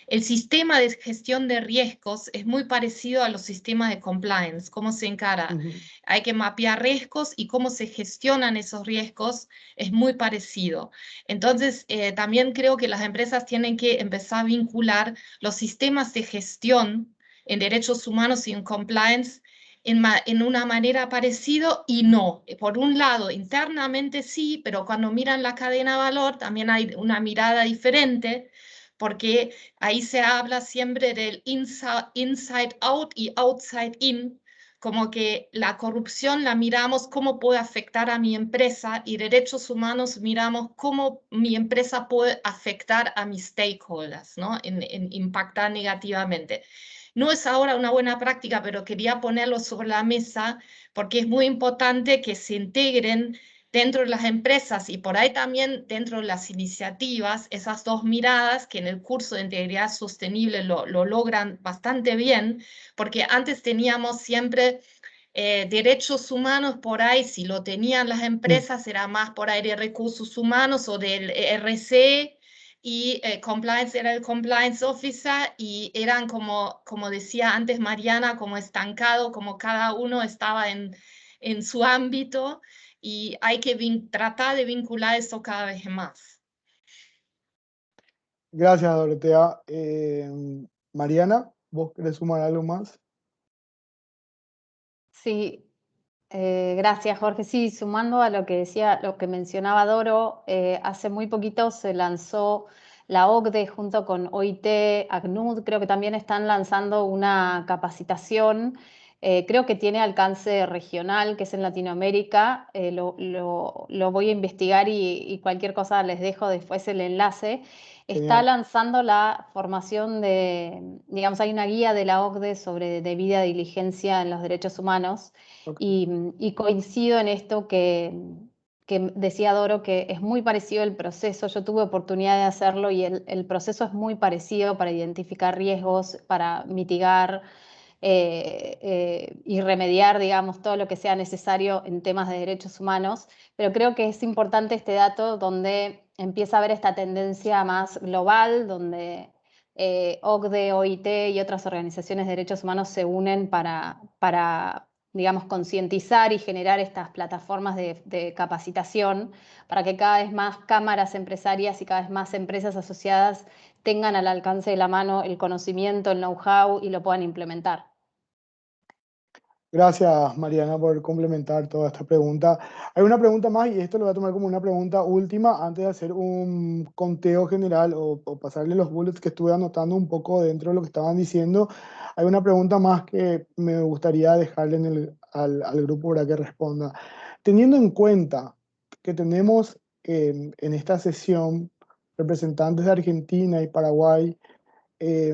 el sistema de gestión de riesgos es muy parecido a los sistemas de compliance, cómo se encara. Hay que mapear riesgos y cómo se gestionan esos riesgos es muy parecido. Entonces, también creo que las empresas tienen que empezar a vincular los sistemas de gestión en derechos humanos y en compliance en una manera parecida y no. Por un lado, internamente sí, pero cuando miran la cadena de valor también hay una mirada diferente, porque ahí se habla siempre del inside out y outside in, como que la corrupción la miramos cómo puede afectar a mi empresa y derechos humanos miramos cómo mi empresa puede afectar a mis stakeholders, ¿no? En impactar negativamente. No es ahora una buena práctica, pero quería ponerlo sobre la mesa porque es muy importante que se integren dentro de las empresas y por ahí también dentro de las iniciativas, esas dos miradas que en el curso de integridad sostenible lo logran bastante bien, porque antes teníamos siempre derechos humanos por ahí, si lo tenían las empresas, era más por ahí de recursos humanos o del RC, y compliance era el compliance officer, y eran como decía antes Mariana, como estancado, como cada uno estaba en su ámbito, y hay que tratar de vincular eso cada vez más. Gracias, Dorotea. Mariana, ¿vos querés sumar algo más? Sí, gracias, Jorge. Sí, sumando a lo que decía, lo que mencionaba Doro, hace muy poquito se lanzó la OCDE junto con OIT, ACNUD, creo que también están lanzando una capacitación, creo que tiene alcance regional, que es en Latinoamérica. Lo voy a investigar y cualquier cosa les dejo después el enlace. Está Genial. lanzando la formación digamos, hay una guía de la OCDE sobre debida diligencia en los derechos humanos. Ok. Y coincido en esto que decía Doro, que es muy parecido el proceso. Yo tuve oportunidad de hacerlo y el proceso es muy parecido para identificar riesgos, para mitigar y remediar, digamos, todo lo que sea necesario en temas de derechos humanos. Pero creo que es importante este dato donde empieza a haber esta tendencia más global, donde OCDE, OIT y otras organizaciones de derechos humanos se unen para digamos, concientizar y generar estas plataformas de capacitación para que cada vez más cámaras empresarias y cada vez más empresas asociadas tengan al alcance de la mano el conocimiento, el know-how y lo puedan implementar. Gracias, Mariana, por complementar toda esta pregunta. Hay una pregunta más y esto lo voy a tomar como una pregunta última antes de hacer un conteo general o pasarle los bullets que estuve anotando un poco dentro de lo que estaban diciendo. Hay una pregunta más que me gustaría dejarle al grupo para que responda. Teniendo en cuenta que tenemos en esta sesión representantes de Argentina y Paraguay, eh,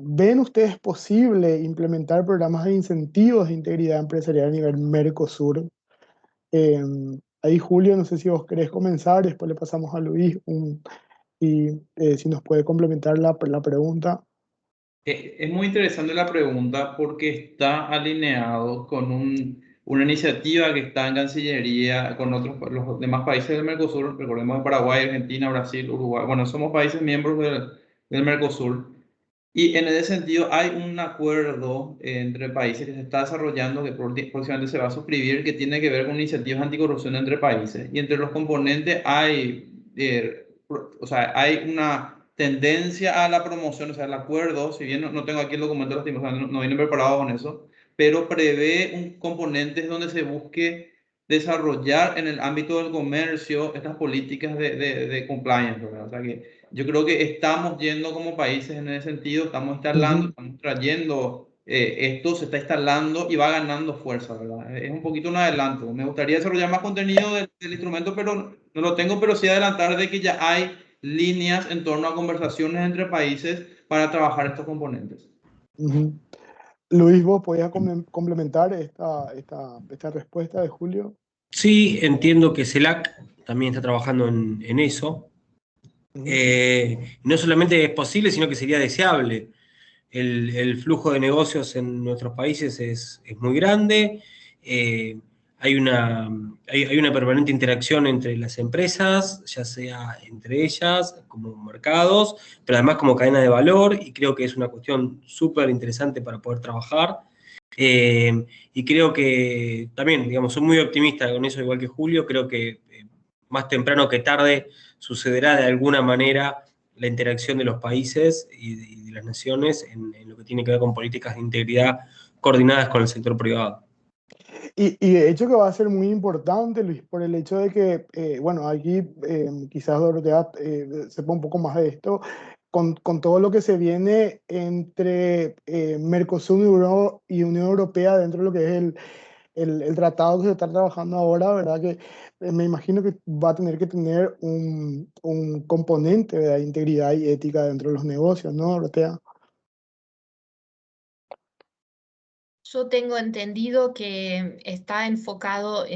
¿ven ustedes posible implementar programas de incentivos de integridad empresarial a nivel Mercosur? Eh, Ahí, Julio, no sé si vos querés comenzar, después le pasamos a Luis y si nos puede complementar la pregunta. Es muy interesante la pregunta porque está alineado con una iniciativa que está en Cancillería con los demás países del Mercosur. Recordemos Paraguay, Argentina, Brasil, Uruguay. Bueno, somos países miembros del Mercosur. Y en ese sentido hay un acuerdo entre países que se está desarrollando, que próximamente se va a suscribir, que tiene que ver con iniciativas anticorrupción entre países. Y entre los componentes o sea, hay una tendencia a la promoción, o sea, el acuerdo, si bien no tengo aquí el documento, lastimosamente no viene preparado con eso, pero prevé un componente donde se busque desarrollar en el ámbito del comercio estas políticas de compliance, ¿verdad? O sea que yo creo que estamos yendo como países en ese sentido, estamos instalando, estamos trayendo, esto se está instalando y va ganando fuerza, ¿verdad? Es un poquito un adelanto. Me gustaría desarrollar más contenido del instrumento, pero no lo tengo, pero sí adelantar de que ya hay líneas en torno a conversaciones entre países para trabajar estos componentes. Luis, ¿vos podías complementar esta respuesta de Julio? Sí, entiendo que CELAC también está trabajando en eso. No solamente es posible, sino que sería deseable. El flujo de negocios en nuestros países es muy grande. Hay una permanente interacción entre las empresas, ya sea entre ellas como mercados, pero además como cadena de valor, y creo que es una cuestión súper interesante para poder trabajar. Y creo que también, digamos, soy muy optimista con eso, igual que Julio. Creo que más temprano que tarde sucederá de alguna manera la interacción de los países y de las naciones en lo que tiene que ver con políticas de integridad coordinadas con el sector privado. Y de hecho que va a ser muy importante, Luis, por el hecho de que, bueno, aquí quizás Dorotea sepa un poco más de esto, con todo lo que se viene entre Mercosur y Unión Europea dentro de lo que es el tratado que se está trabajando ahora, ¿verdad? Que me imagino que va a tener que tener un componente de integridad y ética dentro de los negocios, ¿no, Dorotea? Yo tengo entendido que está enfocado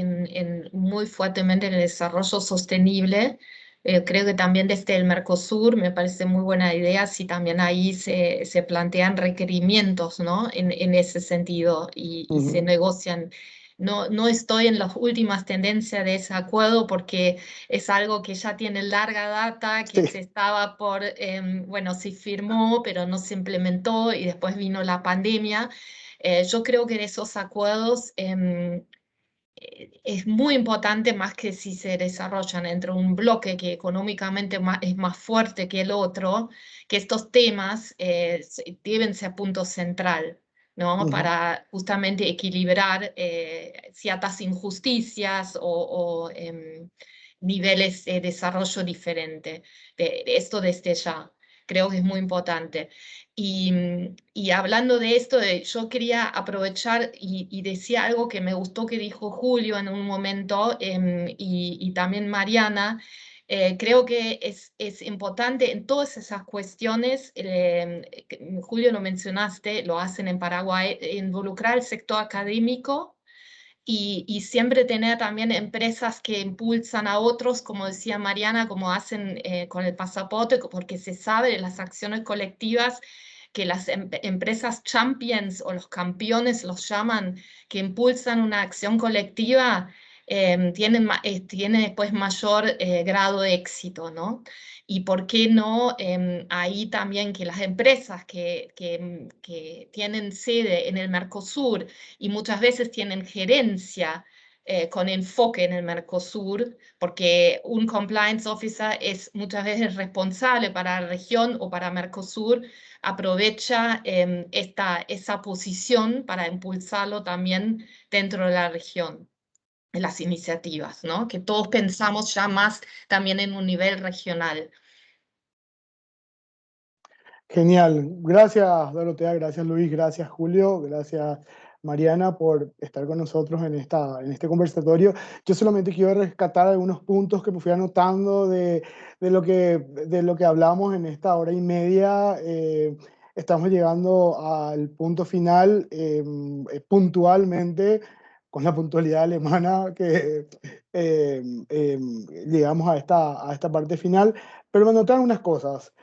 muy fuertemente en el desarrollo sostenible, Creo que también desde el Mercosur me parece muy buena idea si también ahí se plantean requerimientos, ¿no? En ese sentido y se negocian. No estoy en las últimas tendencias de ese acuerdo porque es algo que ya tiene larga data, que Sí. se estaba bueno, se firmó, pero no se implementó y después vino la pandemia. Yo creo que en esos acuerdos es muy importante más que si se desarrollan entre un bloque que económicamente es más fuerte que el otro, que estos temas deben ser punto central, ¿no? Para justamente equilibrar ciertas injusticias o niveles de desarrollo diferente. Esto desde ya. Creo que es muy importante. Y hablando de esto, yo quería aprovechar y decía algo que me gustó que dijo Julio en un momento y también Mariana. Creo que es importante en todas esas cuestiones, Julio lo mencionaste, lo hacen en Paraguay, involucrar el sector académico y siempre tener también empresas que impulsan a otros, como decía Mariana, como hacen con el pasaporte, porque se sabe de las acciones colectivas que las empresas champions o los campeones los llaman, que impulsan una acción colectiva, tiene después mayor grado de éxito, ¿no? Y por qué no ahí también que las empresas que tienen sede en el Mercosur y muchas veces tienen gerencia con enfoque en el Mercosur, porque un compliance officer es muchas veces responsable para la región o para Mercosur, aprovecha esa posición para impulsarlo también dentro de la región, en las iniciativas, ¿no? Que todos pensamos ya más también en un nivel regional. Genial. Gracias, Dorotea. Gracias, Luis. Gracias, Julio. Gracias, Mariana, por estar con nosotros en este conversatorio. Yo solamente quiero rescatar algunos puntos que me fui anotando de lo que hablamos en esta hora y media. Estamos llegando al punto final puntualmente, con la puntualidad alemana que llegamos a esta parte final. Pero me anoté algunas cosas.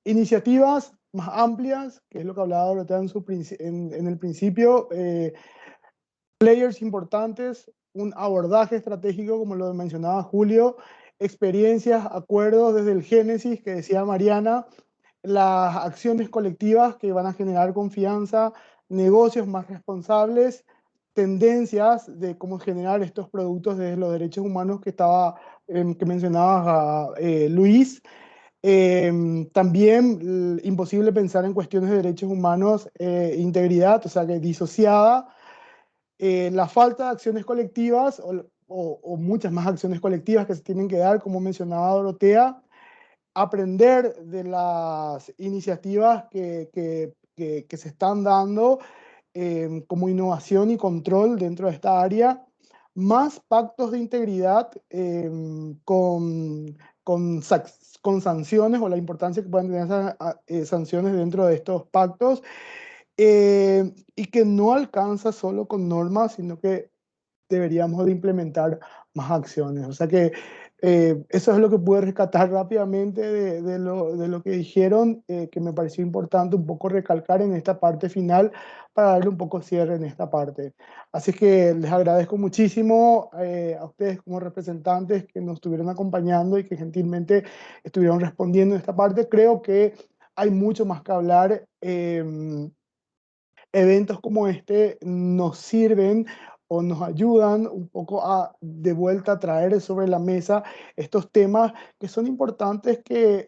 Iniciativas más amplias, que es lo que hablaba Dorotea en el principio, players importantes, un abordaje estratégico, como lo mencionaba Julio, experiencias, acuerdos desde el génesis, que decía Mariana, las acciones colectivas que van a generar confianza, negocios más responsables, tendencias de cómo generar estos productos desde los derechos humanos que mencionaba Luis. También imposible pensar en cuestiones de derechos humanos, integridad, o sea que disociada. La falta de acciones colectivas o muchas más acciones colectivas que se tienen que dar, como mencionaba Dorotea, aprender de las iniciativas que se están dando como innovación y control dentro de esta área, más pactos de integridad con sanciones o la importancia que pueden tener esas sanciones dentro de estos pactos, y que no alcanza solo con normas, sino que deberíamos de implementar más acciones. O sea que eso es lo que pude rescatar rápidamente de lo que dijeron, que me pareció importante un poco recalcar en esta parte final para darle un poco cierre en esta parte. Así que les agradezco muchísimo a ustedes como representantes que nos estuvieron acompañando y que gentilmente estuvieron respondiendo en esta parte. Creo que hay mucho más que hablar. Eventos como este nos sirven o nos ayudan un poco a de vuelta a traer sobre la mesa estos temas que son importantes que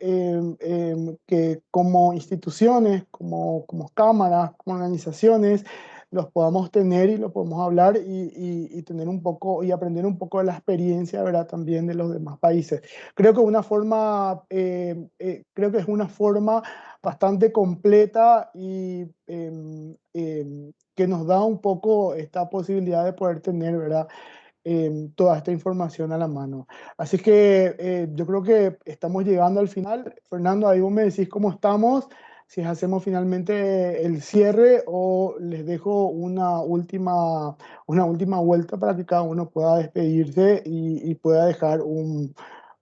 como instituciones, como cámaras, como organizaciones, los podamos tener y lo podemos hablar y tener un poco y aprender un poco de la experiencia, ¿verdad? También de los demás países. Creo que creo que es una forma bastante completa y que nos da un poco esta posibilidad de poder tener, ¿verdad? Toda esta información a la mano. Así que yo creo que estamos llegando al final. Fernando, ahí vos me decís cómo estamos, si hacemos finalmente el cierre o les dejo una última vuelta para que cada uno pueda despedirse y pueda dejar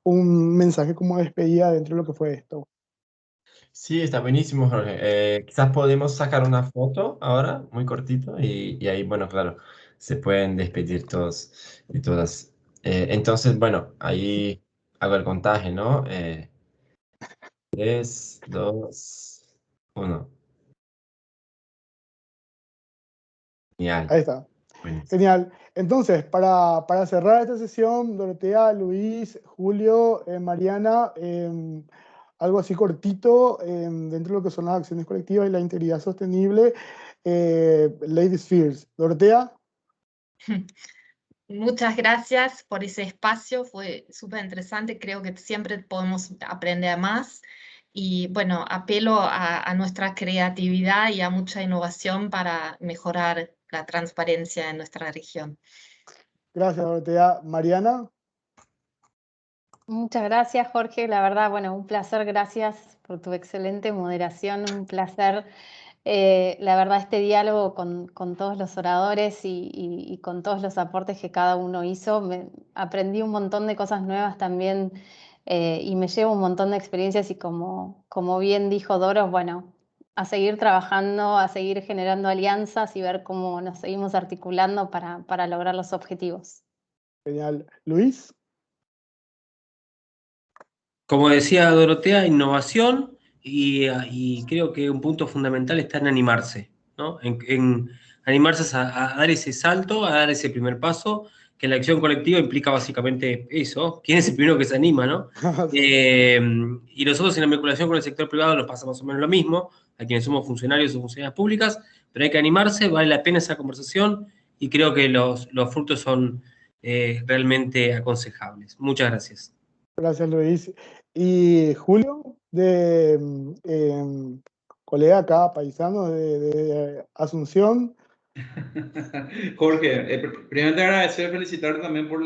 un mensaje como despedida dentro de lo que fue esto. Sí, está buenísimo, Jorge. Quizás podemos sacar una foto ahora, muy cortito, y ahí, bueno, claro, se pueden despedir todos y todas. Entonces, bueno, ahí hago el contaje, ¿no? 3, 2, 1. Genial, Ahí está. buenísimo. Genial. Entonces, para cerrar esta sesión, Dorotea, Luis, Julio, Mariana, algo así cortito dentro de lo que son las acciones colectivas y la integridad sostenible, Ladies First. Dorotea. Muchas gracias por ese espacio, fue súper interesante, creo que siempre podemos aprender más y bueno, apelo a nuestra creatividad y a mucha innovación para mejorar la transparencia en nuestra región. Gracias, Dorotea. Mariana. Muchas gracias, Jorge. La verdad, bueno, un placer. Gracias por tu excelente moderación. Un placer. La verdad, este diálogo con todos los oradores y con todos los aportes que cada uno hizo, aprendí un montón de cosas nuevas también y me llevo un montón de experiencias y como bien dijo Doros, bueno, a seguir trabajando, a seguir generando alianzas y ver cómo nos seguimos articulando para lograr los objetivos. Genial. Luis. Como decía Dorotea, innovación y creo que un punto fundamental está en animarse, ¿no? En animarse a dar ese salto, a dar ese primer paso, que la acción colectiva implica básicamente eso. ¿Quién es el primero que se anima, no? Y nosotros en la vinculación con el sector privado nos pasa más o menos lo mismo, a quienes somos funcionarios o funcionarias públicas, pero hay que animarse, vale la pena esa conversación y creo que los frutos son realmente aconsejables. Muchas gracias. Gracias, Luis. Y Julio, de colega acá, paisano de Asunción. Jorge, primero te agradecer, felicitarte también por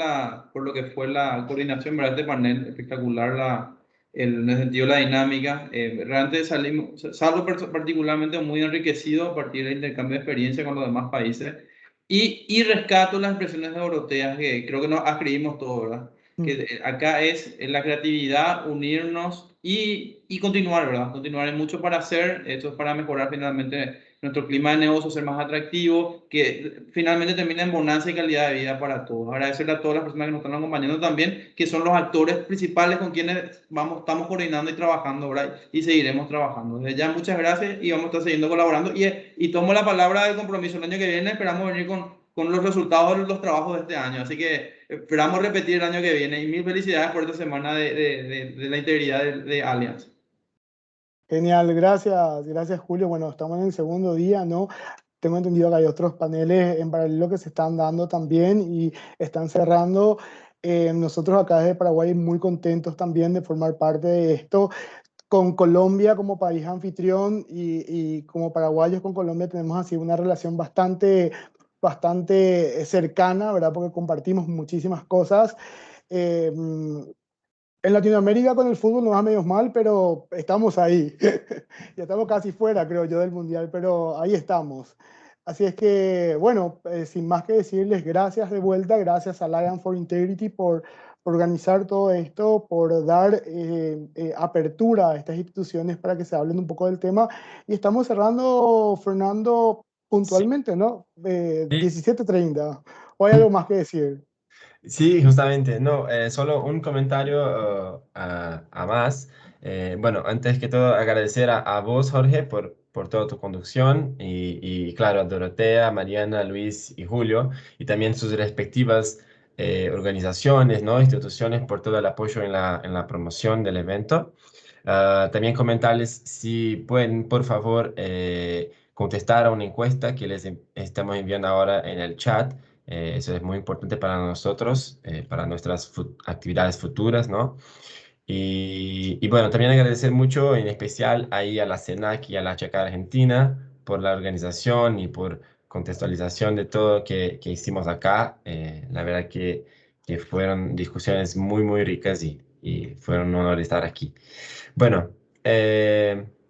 lo que fue la coordinación, ¿verdad? Este panel, espectacular en el sentido de la dinámica. Realmente salgo particularmente muy enriquecido a partir del intercambio de experiencia con los demás países y rescato las expresiones europeas que creo que nos escribimos todos, ¿verdad? Que acá es la creatividad, unirnos y continuar, ¿verdad? Continuar, hay mucho para hacer, esto es para mejorar finalmente nuestro clima de negocio, ser más atractivo, que finalmente termine en bonanza y calidad de vida para todos. Agradecerle a todas las personas que nos están acompañando también, que son los actores principales con quienes estamos coordinando y trabajando, ¿verdad? Y seguiremos trabajando. Desde ya, muchas gracias y vamos a estar siguiendo colaborando. Y tomo la palabra del compromiso el año que viene, esperamos venir con los resultados de los trabajos de este año. Así que esperamos repetir el año que viene. Y mil felicidades por esta semana de la integridad de Allianz. Genial, gracias Julio. Bueno, estamos en el segundo día, ¿no? Tengo entendido que hay otros paneles en paralelo que se están dando también y están cerrando. Nosotros acá desde Paraguay muy contentos también de formar parte de esto. Con Colombia como país anfitrión y como paraguayos con Colombia tenemos así una relación bastante cercana, ¿verdad? Porque compartimos muchísimas cosas. Eh, en Latinoamérica con el fútbol nos va medio mal, pero estamos ahí. Ya estamos casi fuera, creo yo, del Mundial, pero ahí estamos. Así es que, bueno, sin más que decirles, gracias de vuelta, gracias a Alliance for Integrity por organizar todo esto, por dar apertura a estas instituciones para que se hablen un poco del tema. Y estamos cerrando, Fernando, Sí, puntualmente, ¿no? sí. 17:30. ¿O hay algo más que decir? Sí, justamente, no, solo un comentario a más. Bueno, antes que todo, agradecer a vos, Jorge, por toda tu conducción y claro, a Dorotea, Mariana, Luis y Julio, y también sus respectivas organizaciones, ¿no? Instituciones por todo el apoyo en la promoción del evento. También comentarles si pueden, por favor, contestar a una encuesta que les estamos enviando ahora en el chat. Eso es muy importante para nosotros, para nuestras actividades futuras, ¿no? Y bueno, también agradecer mucho, en especial ahí a la CENAC y a la Chaca Argentina por la organización y por contextualización de todo que hicimos acá. La verdad que fueron discusiones muy, muy ricas y fueron un honor estar aquí. Bueno,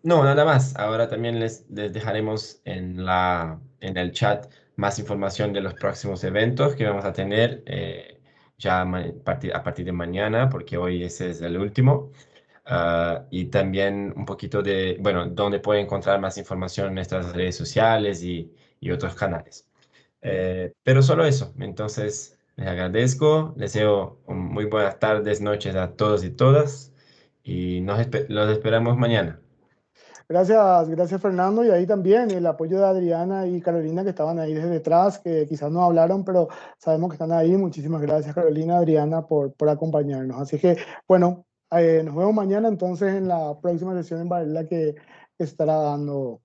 no, nada más. Ahora también les dejaremos en el chat más información de los próximos eventos que vamos a tener ya a partir de mañana, porque hoy ese es el último. Y también un poquito de, bueno, dónde pueden encontrar más información en nuestras redes sociales y otros canales. Pero solo eso. Entonces, les agradezco, les deseo muy buenas tardes, noches a todos y todas, y los esperamos mañana. Gracias Fernando, y ahí también el apoyo de Adriana y Carolina que estaban ahí desde detrás, que quizás no hablaron, pero sabemos que están ahí. Muchísimas gracias Carolina, Adriana, por acompañarnos. Así que, bueno, nos vemos mañana entonces en la próxima sesión en Varela que se estará dando.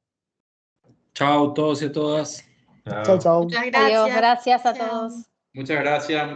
Chao a todos y a todas. Chao, Chao. chao. Muchas Adiós, gracias. gracias a Chao. todos. Muchas gracias.